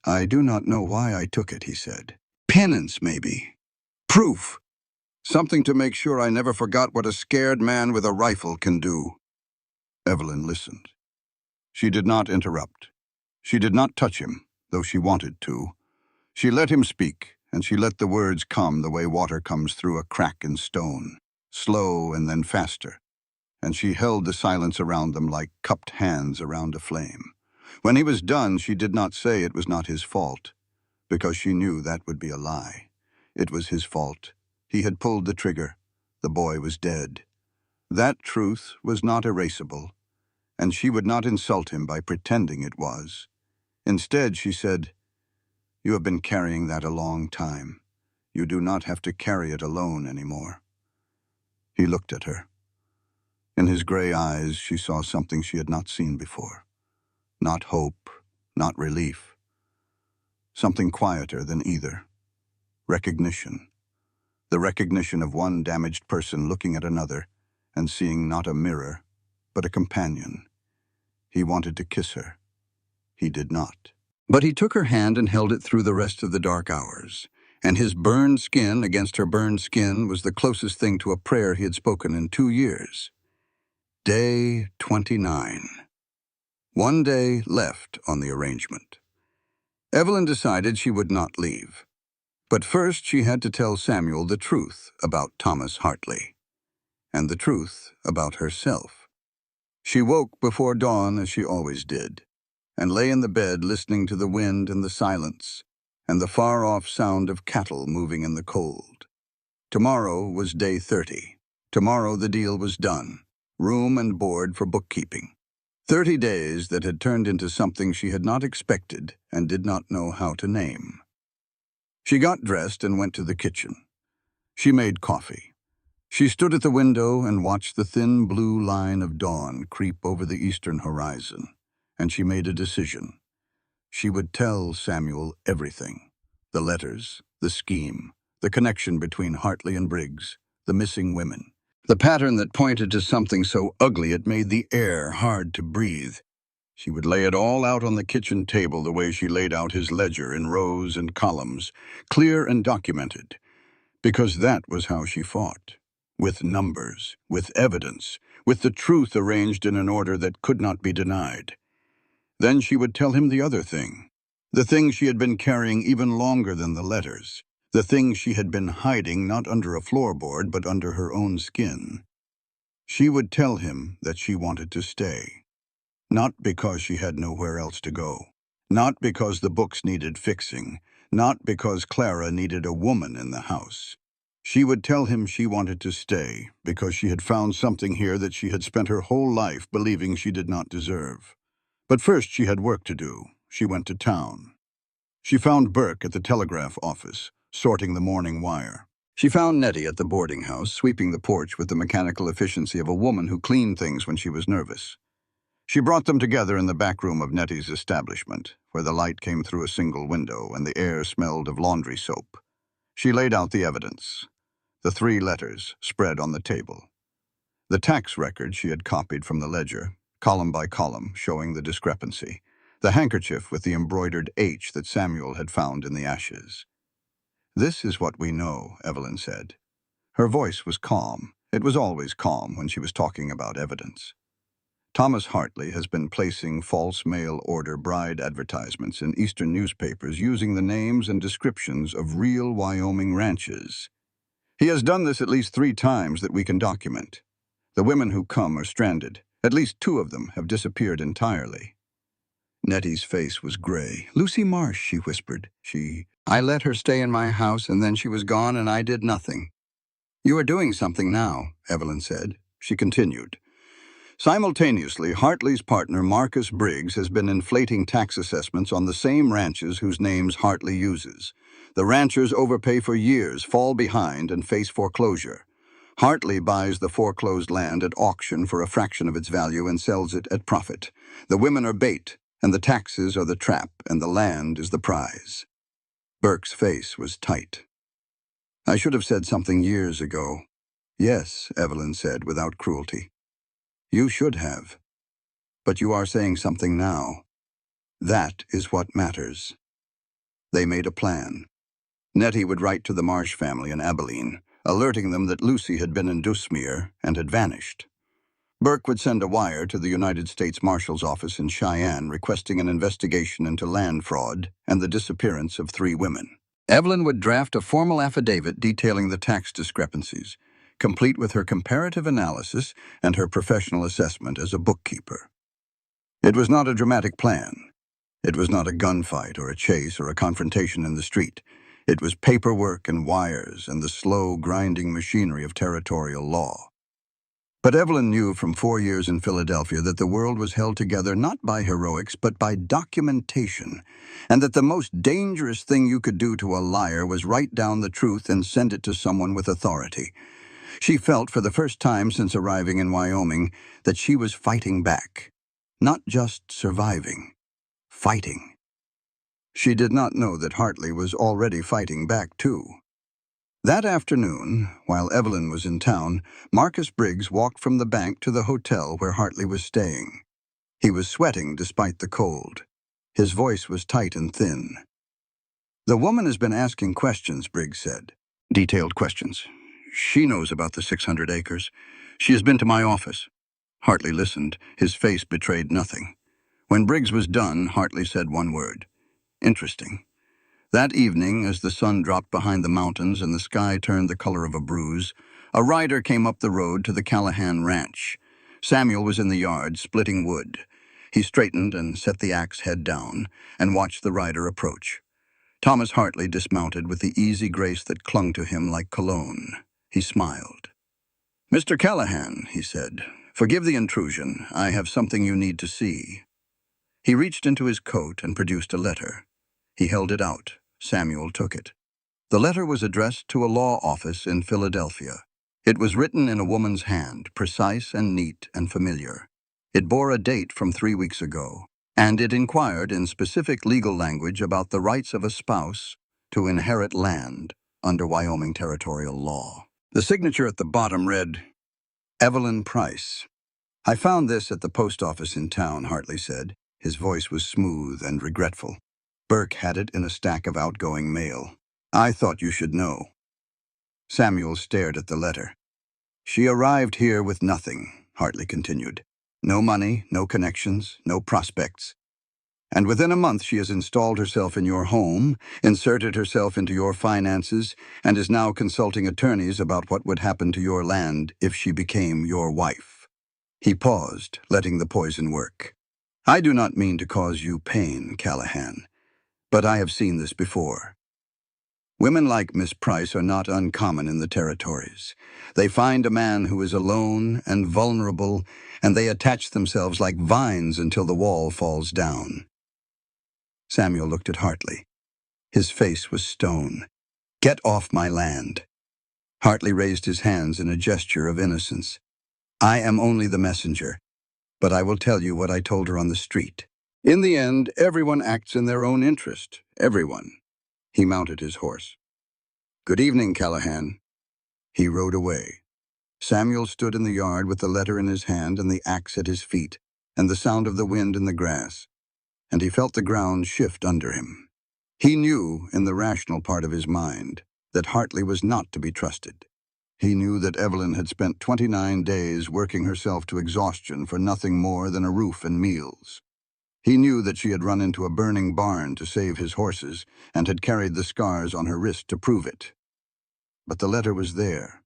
"I do not know why I took it," he said. "Penance, maybe. Proof. Something to make sure I never forgot what a scared man with a rifle can do." Evelyn listened. She did not interrupt. She did not touch him, though she wanted to. She let him speak, and she let the words come the way water comes through a crack in stone, slow and then faster, and she held the silence around them like cupped hands around a flame. When he was done, she did not say it was not his fault, because she knew that would be a lie. It was his fault. He had pulled the trigger. The boy was dead. That truth was not erasable, and she would not insult him by pretending it was. Instead, she said, "You have been carrying that a long time. You do not have to carry it alone anymore." He looked at her. In his gray eyes, she saw something she had not seen before. Not hope, not relief. Something quieter than either. Recognition. The recognition of one damaged person looking at another and seeing not a mirror, but a companion. He wanted to kiss her. He did not. But he took her hand and held it through the rest of the dark hours, and his burned skin against her burned skin was the closest thing to a prayer he had spoken in 2 years. Day 29. 1 day left on the arrangement. Evelyn decided she would not leave. But first she had to tell Samuel the truth about Thomas Hartley. and the truth about herself. She woke before dawn, as she always did, and lay in the bed listening to the wind and the silence, and the far-off sound of cattle moving in the cold. Tomorrow was day 30. Tomorrow the deal was done. Room and board for bookkeeping. 30 days that had turned into something she had not expected and did not know how to name. She got dressed and went to the kitchen. She made coffee. She stood at the window and watched the thin blue line of dawn creep over the eastern horizon, and she made a decision. She would tell Samuel everything. The letters, the scheme, the connection between Hartley and Briggs, the missing women, the pattern that pointed to something so ugly it made the air hard to breathe. She would lay it all out on the kitchen table the way she laid out his ledger in rows and columns, clear and documented, because that was how she fought. With numbers, with evidence, with the truth arranged in an order that could not be denied. Then she would tell him the other thing, the thing she had been carrying even longer than the letters, the thing she had been hiding not under a floorboard but under her own skin. She would tell him that she wanted to stay, not because she had nowhere else to go, not because the books needed fixing, not because Clara needed a woman in the house. She would tell him she wanted to stay because she had found something here that she had spent her whole life believing she did not deserve. But first she had work to do. She went to town. She found Burke at the telegraph office, sorting the morning wire. She found Nettie at the boarding house, sweeping the porch with the mechanical efficiency of a woman who cleaned things when she was nervous. She brought them together in the back room of Nettie's establishment, where the light came through a single window and the air smelled of laundry soap. She laid out the evidence. The 3 letters spread on the table. The tax record she had copied from the ledger, column by column, showing the discrepancy. The handkerchief with the embroidered H that Samuel had found in the ashes. "This is what we know," Evelyn said. Her voice was calm. It was always calm when she was talking about evidence. "Thomas Hartley has been placing false mail-order bride advertisements in Eastern newspapers using the names and descriptions of real Wyoming ranches. He has done this at least 3 times that we can document. The women who come are stranded. At least 2 of them have disappeared entirely." Nettie's face was gray. "Lucy Marsh," she whispered. I let her stay in my house, and then she was gone, and I did nothing." "You are doing something now," Evelyn said. She continued. "Simultaneously, Hartley's partner, Marcus Briggs, has been inflating tax assessments on the same ranches whose names Hartley uses. The ranchers overpay for years, fall behind, and face foreclosure. Hartley buys the foreclosed land at auction for a fraction of its value and sells it at profit. The women are bait, and the taxes are the trap, and the land is the prize." Burke's face was tight. "I should have said something years ago." "Yes," Evelyn said without cruelty. "You should have. But you are saying something now. That is what matters." They made a plan. Nettie would write to the Marsh family in Abilene, alerting them that Lucy had been in Dusmere and had vanished. Burke would send a wire to the United States Marshal's office in Cheyenne requesting an investigation into land fraud and the disappearance of 3 women. Evelyn would draft a formal affidavit detailing the tax discrepancies, complete with her comparative analysis and her professional assessment as a bookkeeper. It was not a dramatic plan. It was not a gunfight or a chase or a confrontation in the street. It was paperwork and wires and the slow, grinding machinery of territorial law. But Evelyn knew from 4 years in Philadelphia that the world was held together not by heroics but by documentation, and that the most dangerous thing you could do to a liar was write down the truth and send it to someone with authority. She felt for the first time since arriving in Wyoming that she was fighting back. Not just surviving, fighting. She did not know that Hartley was already fighting back too. That afternoon, while Evelyn was in town, Marcus Briggs walked from the bank to the hotel where Hartley was staying. He was sweating despite the cold. His voice was tight and thin. "The woman has been asking questions," Briggs said. "Detailed questions. She knows about the 600 acres. She has been to my office." Hartley listened. His face betrayed nothing. When Briggs was done, Hartley said one word. "Interesting." That evening, as the sun dropped behind the mountains and the sky turned the color of a bruise, A rider came up the road to the Callahan ranch. Samuel was in the yard, splitting wood. He straightened and set the axe head down and watched the rider approach. Thomas Hartley dismounted with the easy grace that clung to him like cologne. He smiled. "Mr. Callahan," he said, "forgive the intrusion. I have something you need to see." He reached into his coat and produced a letter. He held it out. Samuel took it. The letter was addressed to a law office in Philadelphia. It was written in a woman's hand, precise and neat and familiar. It bore a date from 3 weeks ago, and it inquired in specific legal language about the rights of a spouse to inherit land under Wyoming territorial law. The signature at the bottom read, "Evelyn Price." "I found this at the post office in town," Hartley said. His voice was smooth and regretful. "Burke had it in a stack of outgoing mail. I thought you should know." Samuel stared at the letter. "She arrived here with nothing," Hartley continued. "No money, no connections, no prospects. And within a month she has installed herself in your home, inserted herself into your finances, and is now consulting attorneys about what would happen to your land if she became your wife." He paused, letting the poison work. "I do not mean to cause you pain, Callahan, but I have seen this before. Women like Miss Price are not uncommon in the territories. They find a man who is alone and vulnerable, and they attach themselves like vines until the wall falls down." Samuel looked at Hartley. His face was stone. "Get off my land." Hartley raised his hands in a gesture of innocence. "I am only the messenger, but I will tell you what I told her on the street. In the end, everyone acts in their own interest. Everyone." He mounted his horse. "Good evening, Callahan." He rode away. Samuel stood in the yard with the letter in his hand and the axe at his feet, and the sound of the wind in the grass, and he felt the ground shift under him. He knew, in the rational part of his mind, that Hartley was not to be trusted. He knew that Evelyn had spent 29 days working herself to exhaustion for nothing more than a roof and meals. He knew that she had run into a burning barn to save his horses and had carried the scars on her wrist to prove it. But the letter was there,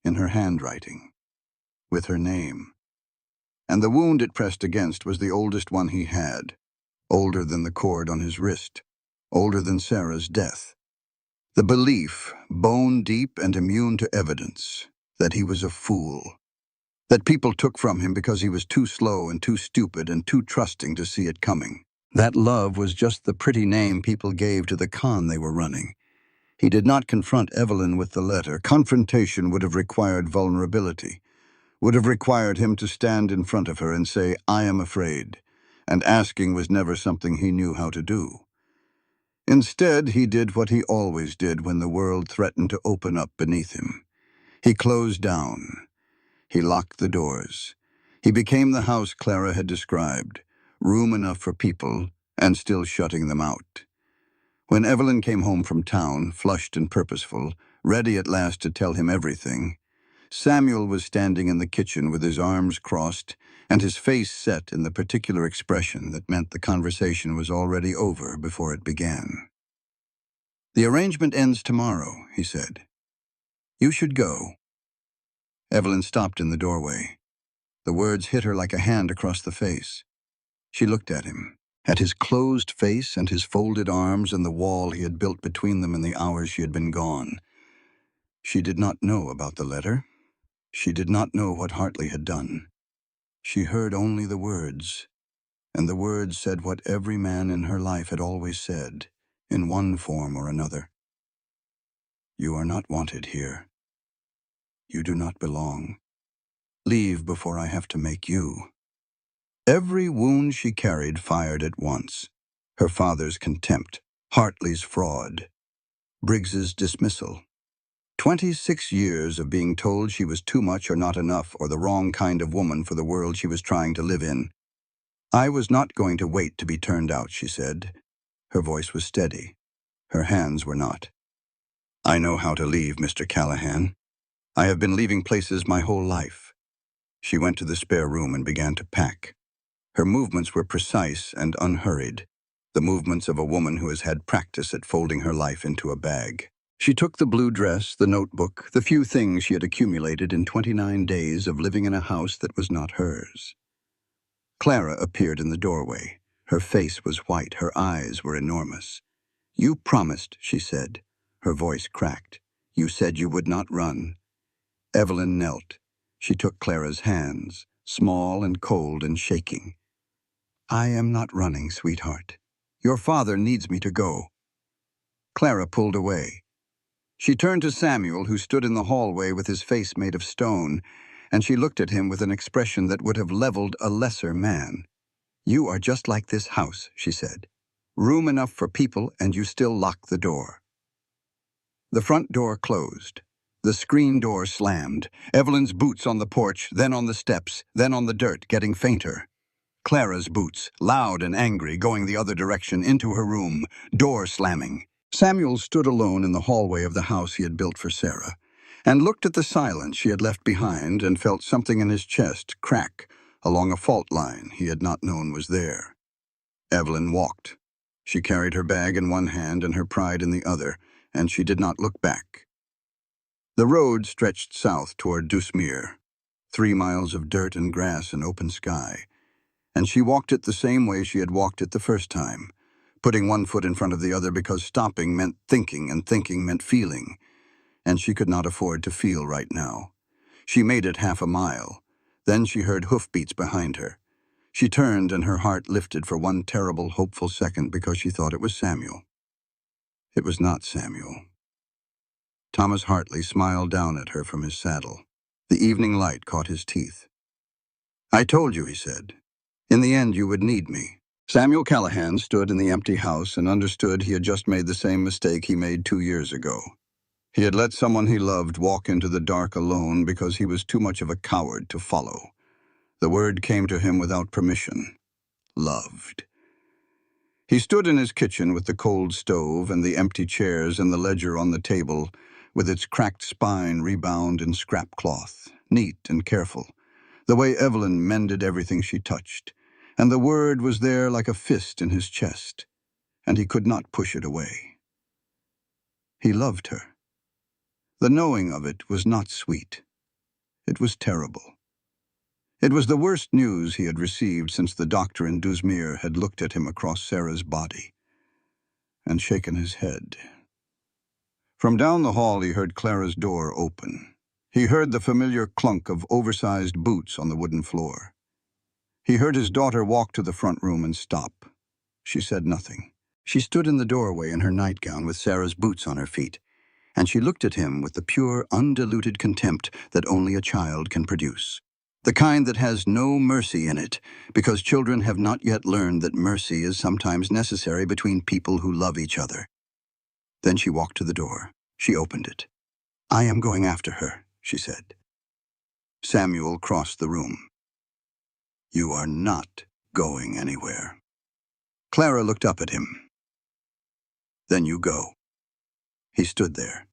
in her handwriting, with her name. And the wound it pressed against was the oldest one he had, older than the cord on his wrist, older than Sarah's death. The belief, bone deep and immune to evidence, that he was a fool, that people took from him because he was too slow and too stupid and too trusting to see it coming. That love was just the pretty name people gave to the con they were running. He did not confront Evelyn with the letter. Confrontation would have required vulnerability, would have required him to stand in front of her and say, "I am afraid," and asking was never something he knew how to do. Instead, he did what he always did when the world threatened to open up beneath him. He closed down. He locked the doors. He became the house Clara had described, room enough for people and still shutting them out. When Evelyn came home from town, flushed and purposeful, ready at last to tell him everything, Samuel was standing in the kitchen with his arms crossed and his face set in the particular expression that meant the conversation was already over before it began. "The arrangement ends tomorrow," he said. "You should go." Evelyn stopped in the doorway. The words hit her like a hand across the face. She looked at him, at his closed face and his folded arms and the wall he had built between them in the hours she had been gone. She did not know about the letter. She did not know what Hartley had done. She heard only the words, and the words said what every man in her life had always said, in one form or another. "You are not wanted here. You do not belong. Leave before I have to make you." Every wound she carried fired at once. Her father's contempt, Hartley's fraud, Briggs's dismissal. 26 years of being told she was too much or not enough or the wrong kind of woman for the world she was trying to live in. "I was not going to wait to be turned out," she said. Her voice was steady. Her hands were not. "I know how to leave, Mr. Callahan. I have been leaving places my whole life." She went to the spare room and began to pack. Her movements were precise and unhurried, the movements of a woman who has had practice at folding her life into a bag. She took the blue dress, the notebook, the few things she had accumulated in 29 days of living in a house that was not hers. Clara appeared in the doorway. Her face was white, her eyes were enormous. "You promised," she said. Her voice cracked. "You said you would not run." Evelyn knelt. She took Clara's hands, small and cold and shaking. "I am not running, sweetheart. Your father needs me to go." Clara pulled away. She turned to Samuel, who stood in the hallway with his face made of stone, and she looked at him with an expression that would have leveled a lesser man. "You are just like this house," she said. "Room enough for people, and you still lock the door." The front door closed. The screen door slammed. Evelyn's boots on the porch, then on the steps, then on the dirt, getting fainter. Clara's boots, loud and angry, going the other direction, into her room, door slamming. Samuel stood alone in the hallway of the house he had built for Sarah, and looked at the silence she had left behind and felt something in his chest crack along a fault line he had not known was there. Evelyn walked. She carried her bag in one hand and her pride in the other, and she did not look back. The road stretched south toward Dusmere, 3 miles of dirt and grass and open sky, and she walked it the same way she had walked it the first time, putting one foot in front of the other because stopping meant thinking and thinking meant feeling, and she could not afford to feel right now. She made it half a mile. Then she heard hoofbeats behind her. She turned and her heart lifted for one terrible, hopeful second because she thought it was Samuel. It was not Samuel. Thomas Hartley smiled down at her from his saddle. The evening light caught his teeth. "I told you," he said. "In the end, you would need me." Samuel Callahan stood in the empty house and understood he had just made the same mistake he made 2 years ago. He had let someone he loved walk into the dark alone because he was too much of a coward to follow. The word came to him without permission. Loved. He stood in his kitchen with the cold stove and the empty chairs and the ledger on the table, with its cracked spine rebound in scrap cloth, neat and careful, the way Evelyn mended everything she touched, and the word was there like a fist in his chest, and he could not push it away. He loved her. The knowing of it was not sweet. It was terrible. It was the worst news he had received since the doctor in Dusmere had looked at him across Sarah's body and shaken his head. From down the hall he heard Clara's door open. He heard the familiar clunk of oversized boots on the wooden floor. He heard his daughter walk to the front room and stop. She said nothing. She stood in the doorway in her nightgown with Sarah's boots on her feet, and she looked at him with the pure, undiluted contempt that only a child can produce. The kind that has no mercy in it, because children have not yet learned that mercy is sometimes necessary between people who love each other. Then she walked to the door. She opened it. "I am going after her," she said. Samuel crossed the room. "You are not going anywhere." Clara looked up at him. "Then you go." He stood there.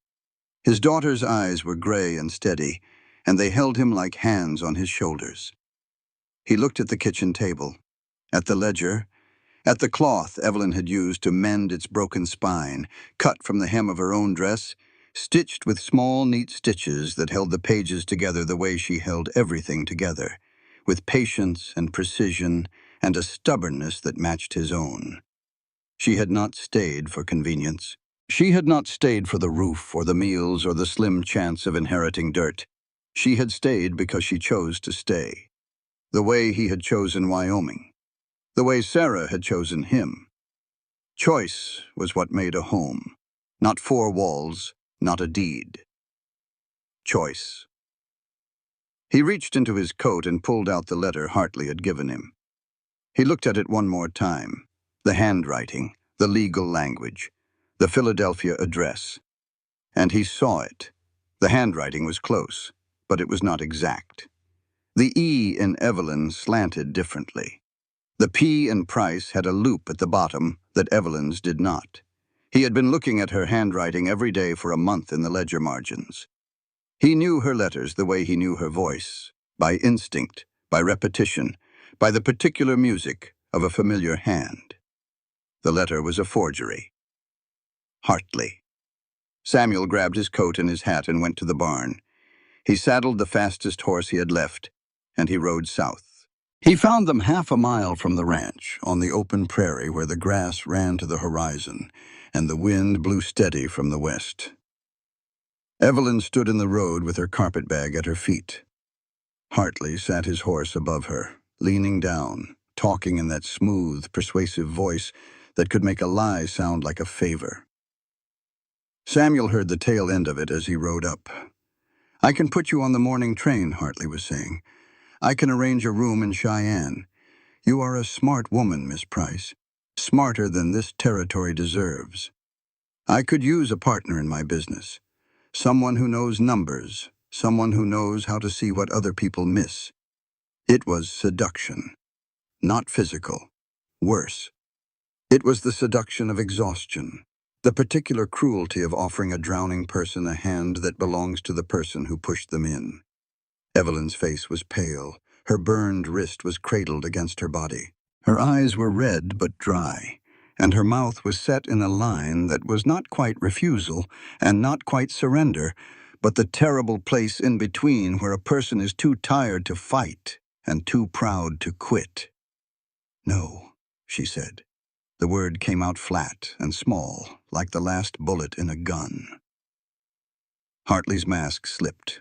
His daughter's eyes were gray and steady, and they held him like hands on his shoulders. He looked at the kitchen table, at the ledger, at the cloth Evelyn had used to mend its broken spine, cut from the hem of her own dress, stitched with small, neat stitches that held the pages together the way she held everything together, with patience and precision and a stubbornness that matched his own. She had not stayed for convenience. She had not stayed for the roof or the meals or the slim chance of inheriting dirt. She had stayed because she chose to stay. The way he had chosen Wyoming. The way Sarah had chosen him. Choice was what made a home. Not 4 walls, not a deed. Choice. He reached into his coat and pulled out the letter Hartley had given him. He looked at it one more time. The handwriting, the legal language, the Philadelphia address. And he saw it. The handwriting was close, but it was not exact. The E in Evelyn slanted differently. The P in Price had a loop at the bottom that Evelyn's did not. He had been looking at her handwriting every day for a month in the ledger margins. He knew her letters the way he knew her voice, by instinct, by repetition, by the particular music of a familiar hand. The letter was a forgery. Hartley. Samuel grabbed his coat and his hat and went to the barn. He saddled the fastest horse he had left, and he rode south. He found them half a mile from the ranch, on the open prairie where the grass ran to the horizon, and the wind blew steady from the west. Evelyn stood in the road with her carpetbag at her feet. Hartley sat his horse above her, leaning down, talking in that smooth, persuasive voice that could make a lie sound like a favor. Samuel heard the tail end of it as he rode up. "I can put you on the morning train," Hartley was saying. "I can arrange a room in Cheyenne. You are a smart woman, Miss Price. Smarter than this territory deserves. I could use a partner in my business. Someone who knows numbers, someone who knows how to see what other people miss." It was seduction. Not physical. Worse. It was the seduction of exhaustion. The particular cruelty of offering a drowning person a hand that belongs to the person who pushed them in. Evelyn's face was pale. Her burned wrist was cradled against her body. Her eyes were red but dry, and her mouth was set in a line that was not quite refusal and not quite surrender, but the terrible place in between where a person is too tired to fight and too proud to quit. "No," she said. The word came out flat and small, like the last bullet in a gun. Hartley's mask slipped.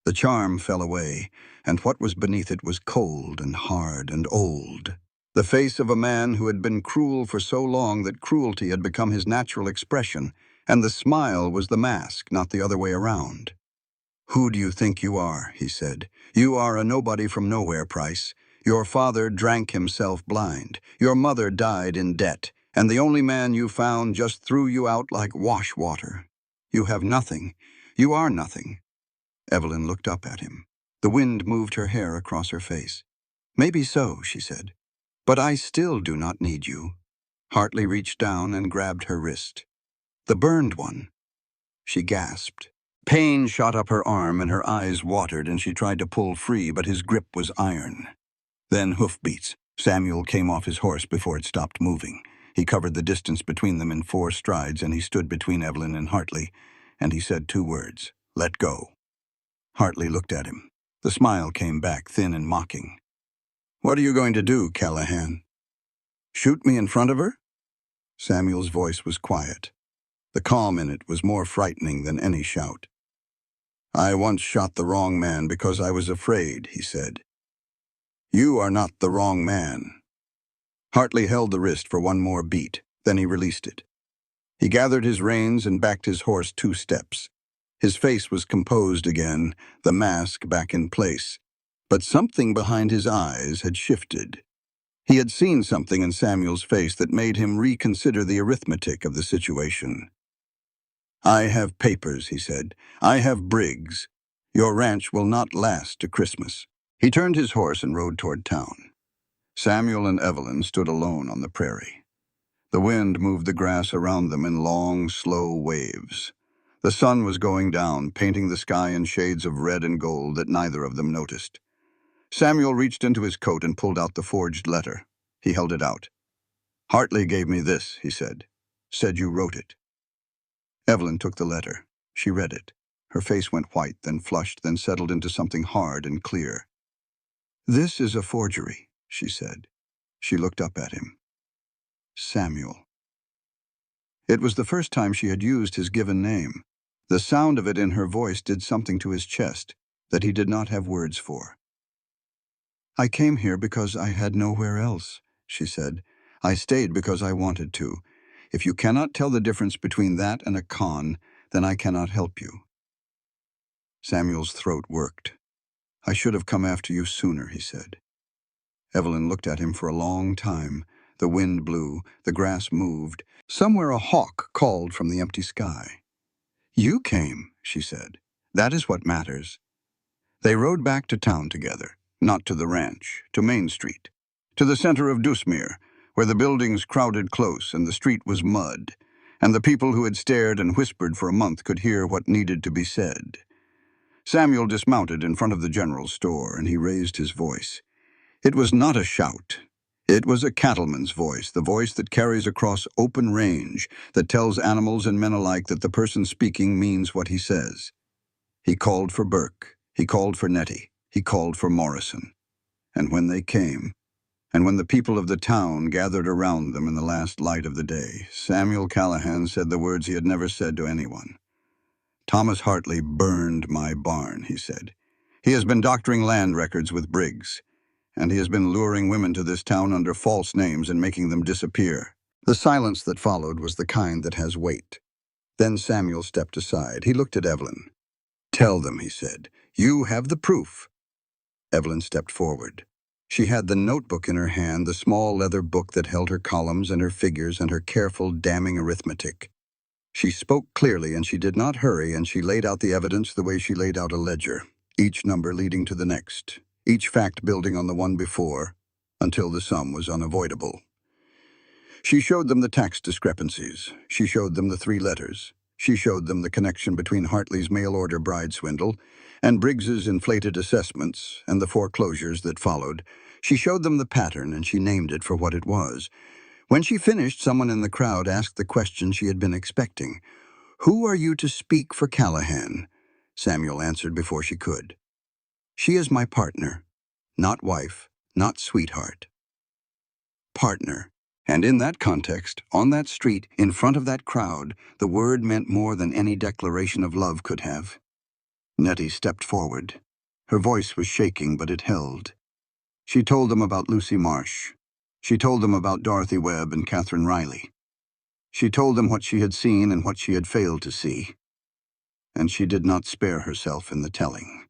The charm fell away, and what was beneath it was cold and hard and old. The face of a man who had been cruel for so long that cruelty had become his natural expression, and the smile was the mask, not the other way around. "Who do you think you are?" he said. "You are a nobody from nowhere, Price. Your father drank himself blind. Your mother died in debt, and the only man you found just threw you out like wash water. You have nothing. You are nothing." Evelyn looked up at him. The wind moved her hair across her face. "Maybe so," she said. "But I still do not need you." Hartley reached down and grabbed her wrist. "The burned one." She gasped. Pain shot up her arm and her eyes watered, and she tried to pull free, but his grip was iron. Then hoofbeats. Samuel came off his horse before it stopped moving. He covered the distance between them in 4 strides, and he stood between Evelyn and Hartley, and he said 2 words, "Let go." Hartley looked at him. The smile came back, thin and mocking. "What are you going to do, Callahan? Shoot me in front of her?" Samuel's voice was quiet. The calm in it was more frightening than any shout. "I once shot the wrong man because I was afraid," he said. "You are not the wrong man." Hartley held the wrist for 1 more beat, then he released it. He gathered his reins and backed his horse 2 steps. His face was composed again, the mask back in place, but something behind his eyes had shifted. He had seen something in Samuel's face that made him reconsider the arithmetic of the situation. "I have papers," he said. "I have Briggs. Your ranch will not last to Christmas." He turned his horse and rode toward town. Samuel and Evelyn stood alone on the prairie. The wind moved the grass around them in long, slow waves. The sun was going down, painting the sky in shades of red and gold that neither of them noticed. Samuel reached into his coat and pulled out the forged letter. He held it out. "Hartley gave me this," he said. "Said you wrote it." Evelyn took the letter. She read it. Her face went white, then flushed, then settled into something hard and clear. "This is a forgery," she said. She looked up at him. "Samuel." It was the first time she had used his given name. The sound of it in her voice did something to his chest that he did not have words for. "I came here because I had nowhere else," she said. "I stayed because I wanted to. If you cannot tell the difference between that and a con, then I cannot help you." Samuel's throat worked. "I should have come after you sooner," he said. Evelyn looked at him for a long time. The wind blew, the grass moved. Somewhere a hawk called from the empty sky. "You came," she said. "That is what matters." They rode back to town together, not to the ranch, to Main Street, to the center of Dusmere, where the buildings crowded close and the street was mud, and the people who had stared and whispered for a month could hear what needed to be said. Samuel dismounted in front of the general store, and he raised his voice. It was not a shout. It was a cattleman's voice, the voice that carries across open range, that tells animals and men alike that the person speaking means what he says. He called for Burke. He called for Nettie. He called for Morrison. And when they came, and when the people of the town gathered around them in the last light of the day, Samuel Callahan said the words he had never said to anyone. "Thomas Hartley burned my barn," he said. "He has been doctoring land records with Briggs, and he has been luring women to this town under false names and making them disappear." The silence that followed was the kind that has weight. Then Samuel stepped aside. He looked at Evelyn. "Tell them," he said. "You have the proof." Evelyn stepped forward. She had the notebook in her hand, the small leather book that held her columns and her figures and her careful, damning arithmetic. She spoke clearly, and she did not hurry, and she laid out the evidence the way she laid out a ledger, each number leading to the next, each fact building on the one before, until the sum was unavoidable. She showed them the tax discrepancies. She showed them the 3 letters. She showed them the connection between Hartley's mail-order bride swindle and Briggs's inflated assessments and the foreclosures that followed. She showed them the pattern, and she named it for what it was. When she finished, someone in the crowd asked the question she had been expecting. "Who are you to speak for Callahan?" Samuel answered before she could. "She is my partner, not wife, not sweetheart. Partner." And in that context, on that street, in front of that crowd, the word meant more than any declaration of love could have. Nettie stepped forward. Her voice was shaking, but it held. She told them about Lucy Marsh. She told them about Dorothy Webb and Catherine Riley. She told them what she had seen and what she had failed to see. And she did not spare herself in the telling.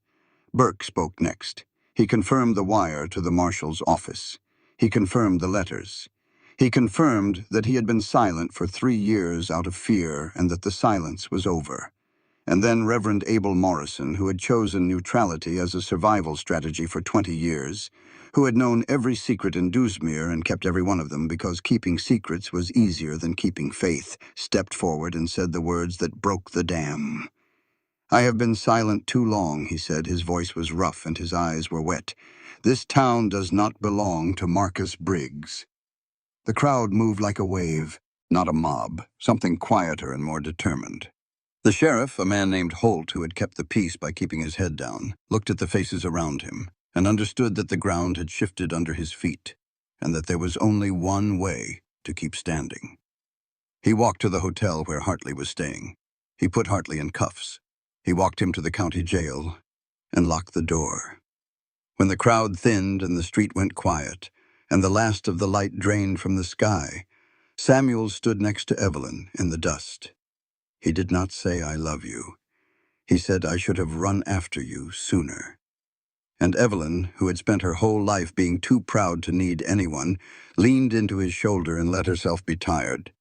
Burke spoke next. He confirmed the wire to the marshal's office. He confirmed the letters. He confirmed that he had been silent for 3 years out of fear and that the silence was over. And then Reverend Abel Morrison, who had chosen neutrality as a survival strategy for 20 years, who had known every secret in Dewsmere and kept every one of them because keeping secrets was easier than keeping faith, stepped forward and said the words that broke the dam. "I have been silent too long," he said. His voice was rough and his eyes were wet. "This town does not belong to Marcus Briggs." The crowd moved like a wave, not a mob, something quieter and more determined. The sheriff, a man named Holt, who had kept the peace by keeping his head down, looked at the faces around him and understood that the ground had shifted under his feet and that there was only one way to keep standing. He walked to the hotel where Hartley was staying. He put Hartley in cuffs. He walked him to the county jail and locked the door. When the crowd thinned and the street went quiet and the last of the light drained from the sky, Samuel stood next to Evelyn in the dust. He did not say, "I love you." He said, "I should have run after you sooner." And Evelyn, who had spent her whole life being too proud to need anyone, leaned into his shoulder and let herself be tired.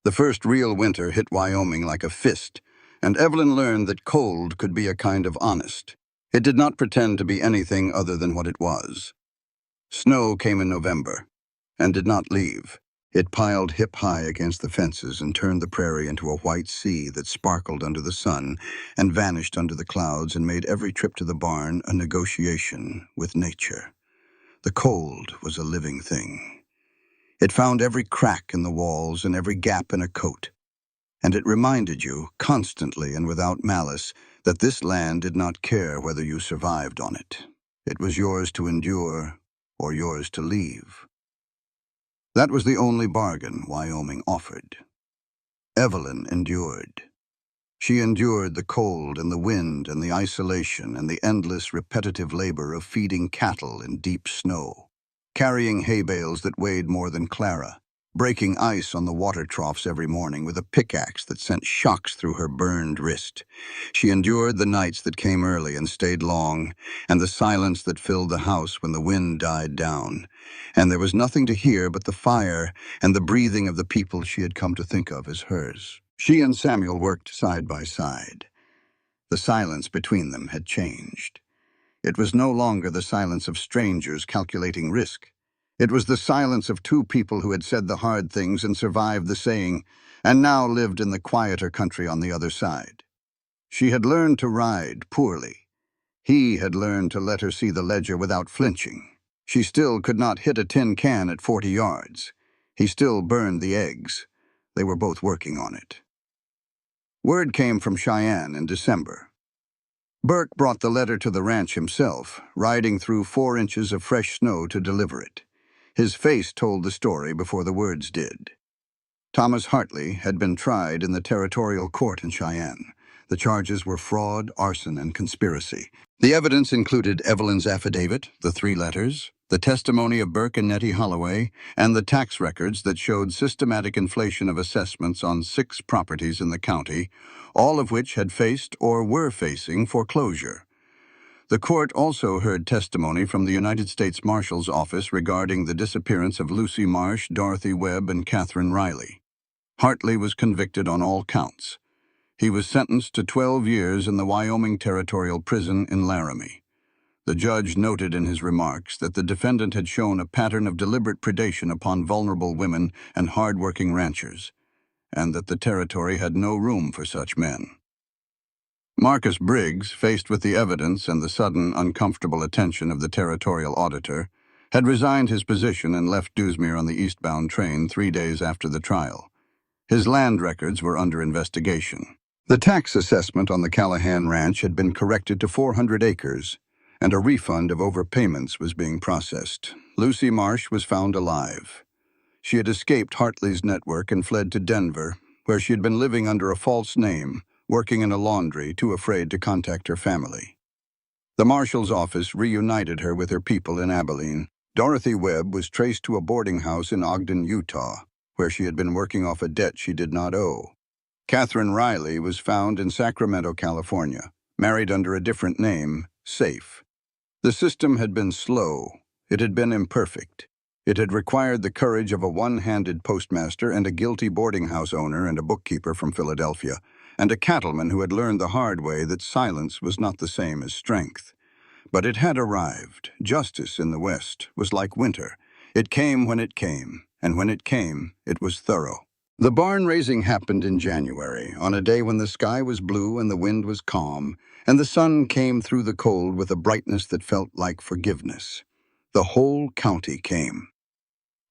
The first real winter hit Wyoming like a fist, and Evelyn learned that cold could be a kind of honest. It did not pretend to be anything other than what it was. Snow came in November, and did not leave. It piled hip-high against the fences and turned the prairie into a white sea that sparkled under the sun and vanished under the clouds and made every trip to the barn a negotiation with nature. The cold was a living thing. It found every crack in the walls and every gap in a coat, and it reminded you, constantly and without malice, that this land did not care whether you survived on it. It was yours to endure or yours to leave. That was the only bargain Wyoming offered. Evelyn endured. She endured the cold and the wind and the isolation and the endless repetitive labor of feeding cattle in deep snow, carrying hay bales that weighed more than Clara, breaking ice on the water troughs every morning with a pickaxe that sent shocks through her burned wrist. She endured the nights that came early and stayed long, and the silence that filled the house when the wind died down, and there was nothing to hear but the fire and the breathing of the people she had come to think of as hers. She and Samuel worked side by side. The silence between them had changed. It was no longer the silence of strangers calculating risk. It was the silence of 2 people who had said the hard things and survived the saying, and now lived in the quieter country on the other side. She had learned to ride poorly. He had learned to let her see the ledger without flinching. She still could not hit a tin can at 40 yards. He still burned the eggs. They were both working on it. Word came from Cheyenne in December. Burke brought the letter to the ranch himself, riding through 4 inches of fresh snow to deliver it. His face told the story before the words did. Thomas Hartley had been tried in the territorial court in Cheyenne. The charges were fraud, arson, and conspiracy. The evidence included Evelyn's affidavit, the 3 letters, the testimony of Burke and Nettie Holloway, and the tax records that showed systematic inflation of assessments on 6 properties in the county, all of which had faced or were facing foreclosure. The court also heard testimony from the United States Marshal's Office regarding the disappearance of Lucy Marsh, Dorothy Webb, and Catherine Riley. Hartley was convicted on all counts. He was sentenced to 12 years in the Wyoming Territorial Prison in Laramie. The judge noted in his remarks that the defendant had shown a pattern of deliberate predation upon vulnerable women and hard-working ranchers, and that the territory had no room for such men. Marcus Briggs, faced with the evidence and the sudden, uncomfortable attention of the territorial auditor, had resigned his position and left Dewsmere on the eastbound train 3 days after the trial. His land records were under investigation. The tax assessment on the Callahan Ranch had been corrected to 400 acres, and a refund of overpayments was being processed. Lucy Marsh was found alive. She had escaped Hartley's network and fled to Denver, where she had been living under a false name, working in a laundry, too afraid to contact her family. The marshal's office reunited her with her people in Abilene. Dorothy Webb was traced to a boarding house in Ogden, Utah, where she had been working off a debt she did not owe. Catherine Riley was found in Sacramento, California, married under a different name, Safe. The system had been slow. It had been imperfect. It had required the courage of a one-handed postmaster and a guilty boarding house owner and a bookkeeper from Philadelphia, and a cattleman who had learned the hard way that silence was not the same as strength. But it had arrived. Justice in the West was like winter. It came when it came, and when it came, it was thorough. The barn raising happened in January, on a day when the sky was blue and the wind was calm, and the sun came through the cold with a brightness that felt like forgiveness. The whole county came.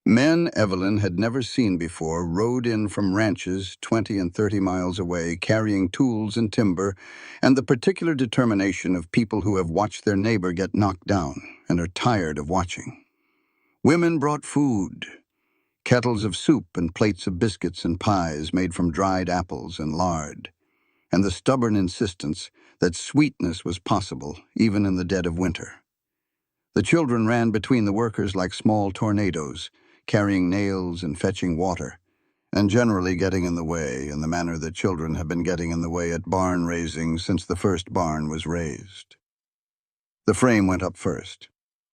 Men Evelyn had never seen before rode in from ranches 20 and 30 miles away, carrying tools and timber, and the particular determination of people who have watched their neighbor get knocked down and are tired of watching. Women brought food. Kettles of soup and plates of biscuits and pies made from dried apples and lard, and the stubborn insistence that sweetness was possible even in the dead of winter. The children ran between the workers like small tornadoes, carrying nails and fetching water, and generally getting in the way in the manner that children have been getting in the way at barn raising since the first barn was raised. The frame went up first.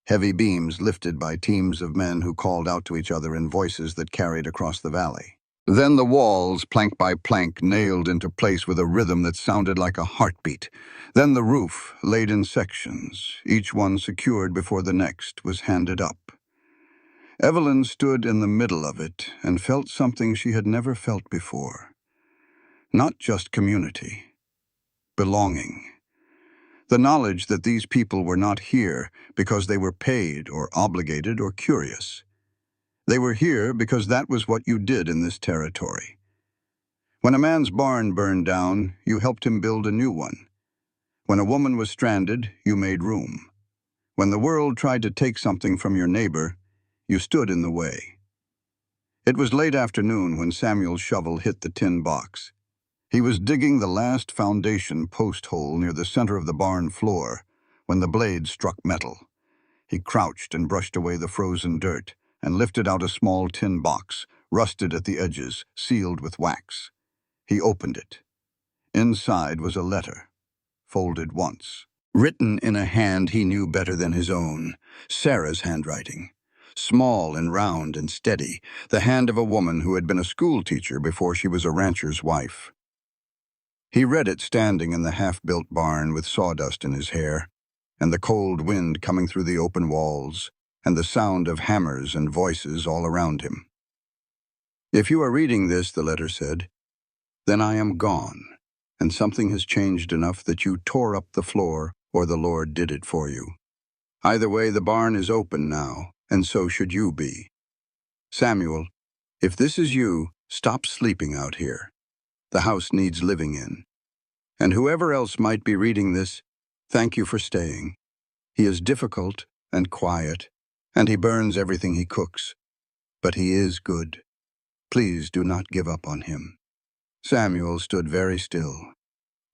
Heavy beams lifted by teams of men who called out to each other in voices that carried across the valley. Then the walls, plank by plank, nailed into place with a rhythm that sounded like a heartbeat. Then the roof, laid in sections, each one secured before the next, was handed up. Evelyn stood in the middle of it and felt something she had never felt before. Not just community, belonging. The knowledge that these people were not here because they were paid or obligated or curious. They were here because that was what you did in this territory. When a man's barn burned down, you helped him build a new one. When a woman was stranded, you made room. When the world tried to take something from your neighbor, you stood in the way. It was late afternoon when Samuel's shovel hit the tin box. He was digging the last foundation post hole near the center of the barn floor when the blade struck metal. He crouched and brushed away the frozen dirt and lifted out a small tin box, rusted at the edges, sealed with wax. He opened it. Inside was a letter, folded once. Written in a hand he knew better than his own, Sarah's handwriting. Small and round and steady, the hand of a woman who had been a school teacher before she was a rancher's wife. He read it standing in the half-built barn with sawdust in his hair, and the cold wind coming through the open walls, and the sound of hammers and voices all around him. "If you are reading this," the letter said, "then I am gone, and something has changed enough that you tore up the floor, or the Lord did it for you. Either way, the barn is open now, and so should you be. Samuel, if this is you, stop sleeping out here. The house needs living in. And whoever else might be reading this, thank you for staying. He is difficult and quiet, and he burns everything he cooks. But he is good. Please do not give up on him. Samuel stood very still.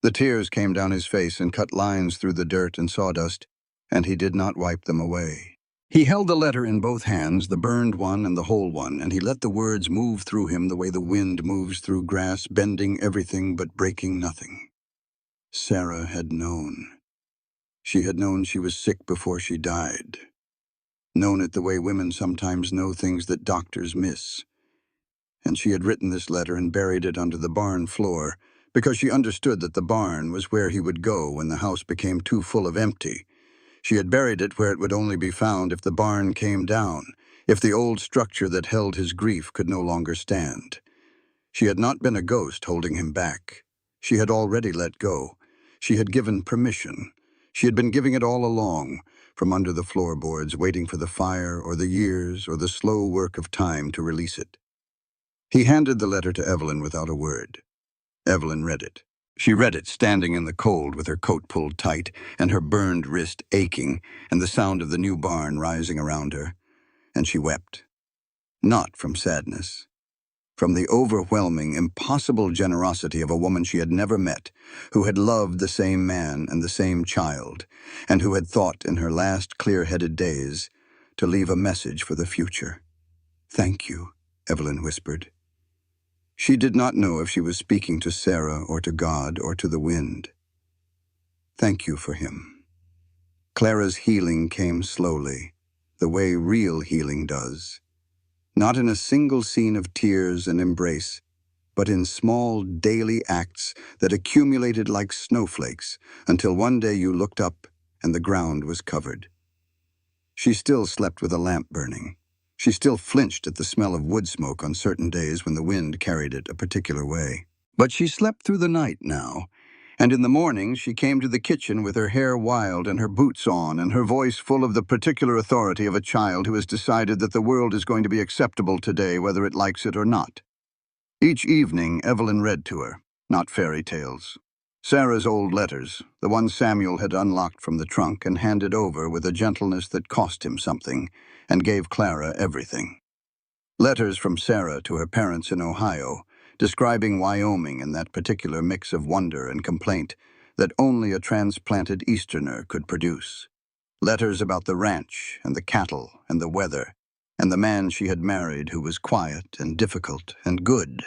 The tears came down his face and cut lines through the dirt and sawdust, and he did not wipe them away. He held the letter in both hands, the burned one and the whole one, and he let the words move through him the way the wind moves through grass, bending everything but breaking nothing. Sarah had known. She had known she was sick before she died. Known it the way women sometimes know things that doctors miss. And she had written this letter and buried it under the barn floor, because she understood that the barn was where he would go when the house became too full of empty. She had buried it where it would only be found if the barn came down, if the old structure that held his grief could no longer stand. She had not been a ghost holding him back. She had already let go. She had given permission. She had been giving it all along, from under the floorboards, waiting for the fire or the years or the slow work of time to release it. He handed the letter to Evelyn without a word. Evelyn read it. She read it standing in the cold with her coat pulled tight and her burned wrist aching and the sound of the new barn rising around her, and she wept. Not from sadness. From the overwhelming, impossible generosity of a woman she had never met, who had loved the same man and the same child, and who had thought in her last clear-headed days to leave a message for the future. "Thank you," Evelyn whispered. She did not know if she was speaking to Sarah or to God or to the wind. Thank you for him. Clara's healing came slowly, the way real healing does. Not in a single scene of tears and embrace, but in small daily acts that accumulated like snowflakes until one day you looked up and the ground was covered. She still slept with a lamp burning. She still flinched at the smell of wood smoke on certain days when the wind carried it a particular way. But she slept through the night now, and in the morning she came to the kitchen with her hair wild and her boots on and her voice full of the particular authority of a child who has decided that the world is going to be acceptable today whether it likes it or not. Each evening Evelyn read to her, not fairy tales. Sarah's old letters, the ones Samuel had unlocked from the trunk and handed over with a gentleness that cost him something, and gave Clara everything. Letters from Sarah to her parents in Ohio, describing Wyoming in that particular mix of wonder and complaint that only a transplanted Easterner could produce. Letters about the ranch and the cattle and the weather, and the man she had married who was quiet and difficult and good.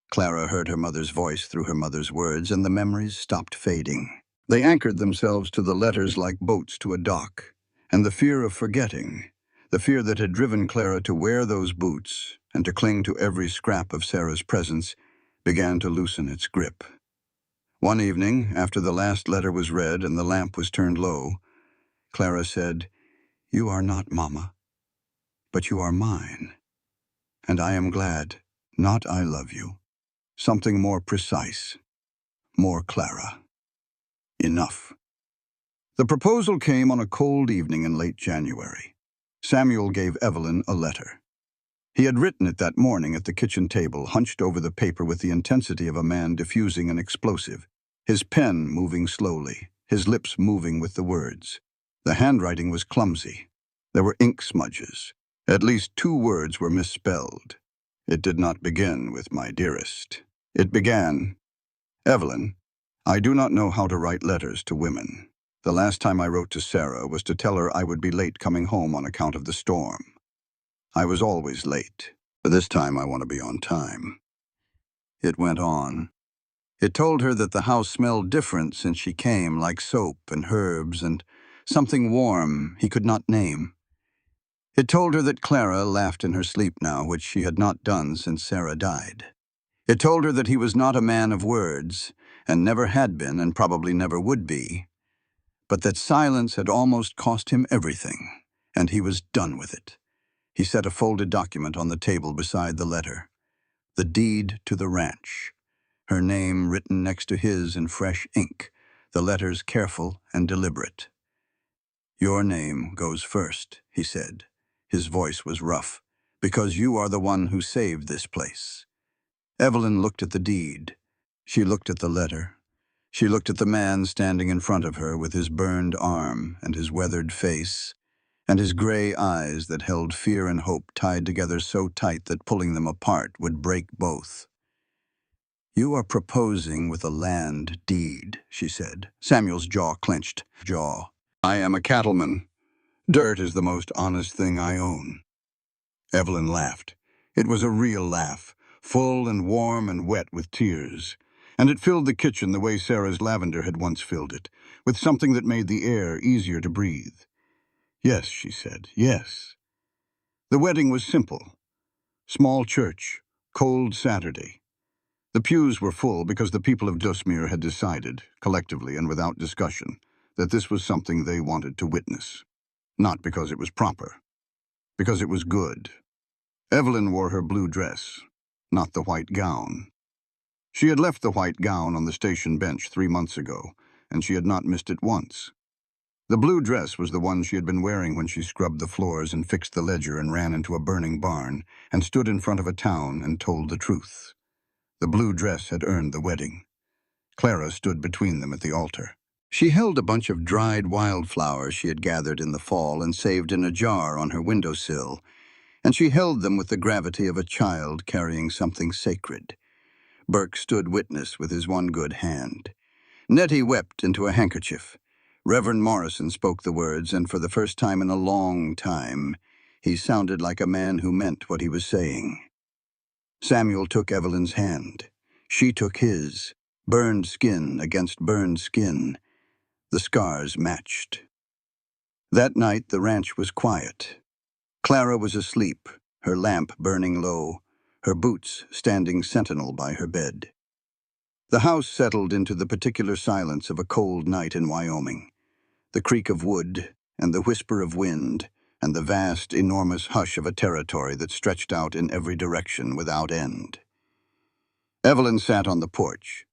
Clara heard her mother's voice through her mother's words, and the memories stopped fading. They anchored themselves to the letters like boats to a dock, and the fear of forgetting, the fear that had driven Clara to wear those boots and to cling to every scrap of Sarah's presence, began to loosen its grip. One evening, after the last letter was read and the lamp was turned low, Clara said, "You are not Mama, but you are mine, and I am glad, not I love you. Something more precise, more Clara. Enough." The proposal came on a cold evening in late January. Samuel gave Evelyn a letter. He had written it that morning at the kitchen table, hunched over the paper with the intensity of a man diffusing an explosive, his pen moving slowly, his lips moving with the words. The handwriting was clumsy. There were ink smudges. At least 2 words were misspelled. It did not begin with "my dearest." It began, "Evelyn, I do not know how to write letters to women. The last time I wrote to Sarah was to tell her I would be late coming home on account of the storm. I was always late, but this time I want to be on time." It went on. It told her that the house smelled different since she came, like soap and herbs and something warm he could not name. It told her that Clara laughed in her sleep now, which she had not done since Sarah died. It told her that he was not a man of words, and never had been and probably never would be, but that silence had almost cost him everything, and he was done with it. He set a folded document on the table beside the letter. The deed to the ranch. Her name written next to his in fresh ink, the letters careful and deliberate. Your name goes first, he said. His voice was rough, because you are the one who saved this place. Evelyn looked at the deed. She looked at the letter. She looked at the man standing in front of her with his burned arm and his weathered face, and his gray eyes that held fear and hope tied together so tight that pulling them apart would break both. You are proposing with a land deed, she said. Samuel's jaw clenched. I am a cattleman. Dirt is the most honest thing I own. Evelyn laughed. It was a real laugh, full and warm and wet with tears. And it filled the kitchen the way Sarah's lavender had once filled it, with something that made the air easier to breathe. Yes, she said, yes. The wedding was simple. Small church, cold Saturday. The pews were full because the people of Dusmere had decided, collectively and without discussion, that this was something they wanted to witness. Not because it was proper, because it was good. Evelyn wore her blue dress, not the white gown. She had left the white gown on the station bench 3 months ago, and she had not missed it once. The blue dress was the one she had been wearing when she scrubbed the floors and fixed the ledger and ran into a burning barn and stood in front of a town and told the truth. The blue dress had earned the wedding. Clara stood between them at the altar. She held a bunch of dried wildflowers she had gathered in the fall and saved in a jar on her windowsill, and she held them with the gravity of a child carrying something sacred. Burke stood witness with his one good hand. Nettie wept into a handkerchief. Reverend Morrison spoke the words, and for the first time in a long time, he sounded like a man who meant what he was saying. Samuel took Evelyn's hand. She took his. Burned skin against burned skin. The scars matched. That night the ranch was quiet. Clara was asleep, her lamp burning low, her boots standing sentinel by her bed. The house settled into the particular silence of a cold night in Wyoming. The creak of wood, and the whisper of wind, and the vast, enormous hush of a territory that stretched out in every direction without end. Evelyn sat on the porch.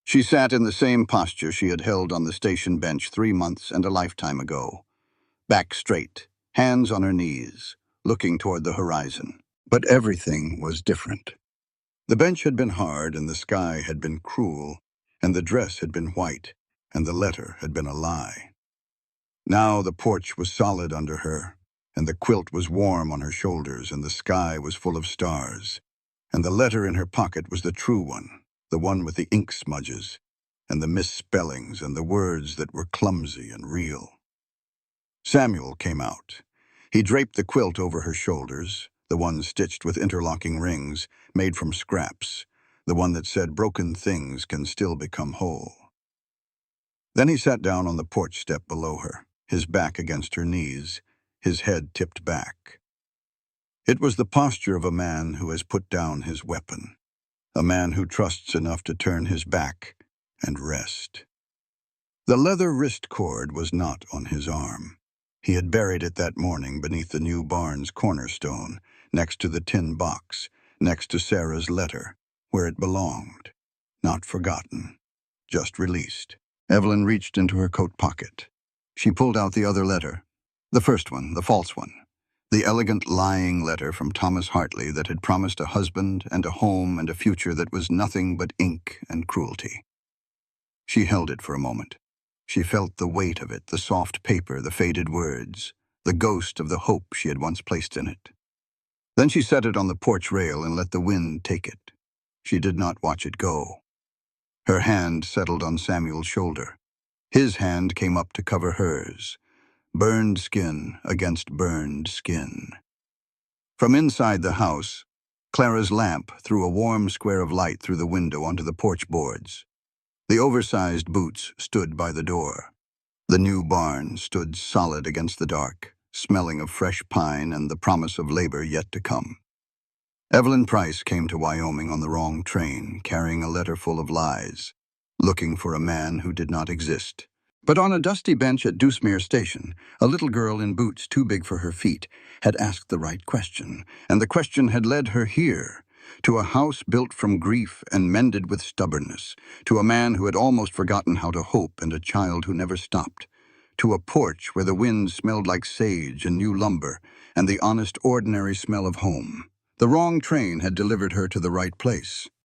She sat in the same posture she had held on the station bench 3 months and a lifetime ago. Back straight, hands on her knees, looking toward the horizon. But everything was different. The bench had been hard, and the sky had been cruel, and the dress had been white, and the letter had been a lie. Now the porch was solid under her, and the quilt was warm on her shoulders, and the sky was full of stars, and the letter in her pocket was the true one, the one with the ink smudges, and the misspellings, and the words that were clumsy and real. Samuel came out. He draped the quilt over her shoulders, the one stitched with interlocking rings, made from scraps, the one that said broken things can still become whole. Then he sat down on the porch step below her, his back against her knees, his head tipped back. It was the posture of a man who has put down his weapon, a man who trusts enough to turn his back and rest. The leather wrist cord was not on his arm. He had buried it that morning beneath the new barn's cornerstone, next to the tin box, next to Sarah's letter, where it belonged. Not forgotten, just released. Evelyn reached into her coat pocket. She pulled out the other letter, the first one, the false one, the elegant lying letter from Thomas Hartley that had promised a husband and a home and a future that was nothing but ink and cruelty. She held it for a moment. She felt the weight of it, the soft paper, the faded words, the ghost of the hope she had once placed in it. Then she set it on the porch rail and let the wind take it. She did not watch it go. Her hand settled on Samuel's shoulder. His hand came up to cover hers. Burned skin against burned skin. From inside the house, Clara's lamp threw a warm square of light through the window onto the porch boards. The oversized boots stood by the door. The new barn stood solid against the dark, smelling of fresh pine and the promise of labor yet to come. Evelyn Price came to Wyoming on the wrong train, carrying a letter full of lies, looking for a man who did not exist. But on a dusty bench at Dusmere Station, a little girl in boots too big for her feet had asked the right question, and the question had led her here, to a house built from grief and mended with stubbornness, to a man who had almost forgotten how to hope and a child who never stopped, to a porch where the wind smelled like sage and new lumber, and the honest, ordinary smell of home. The wrong train had delivered her to the right place.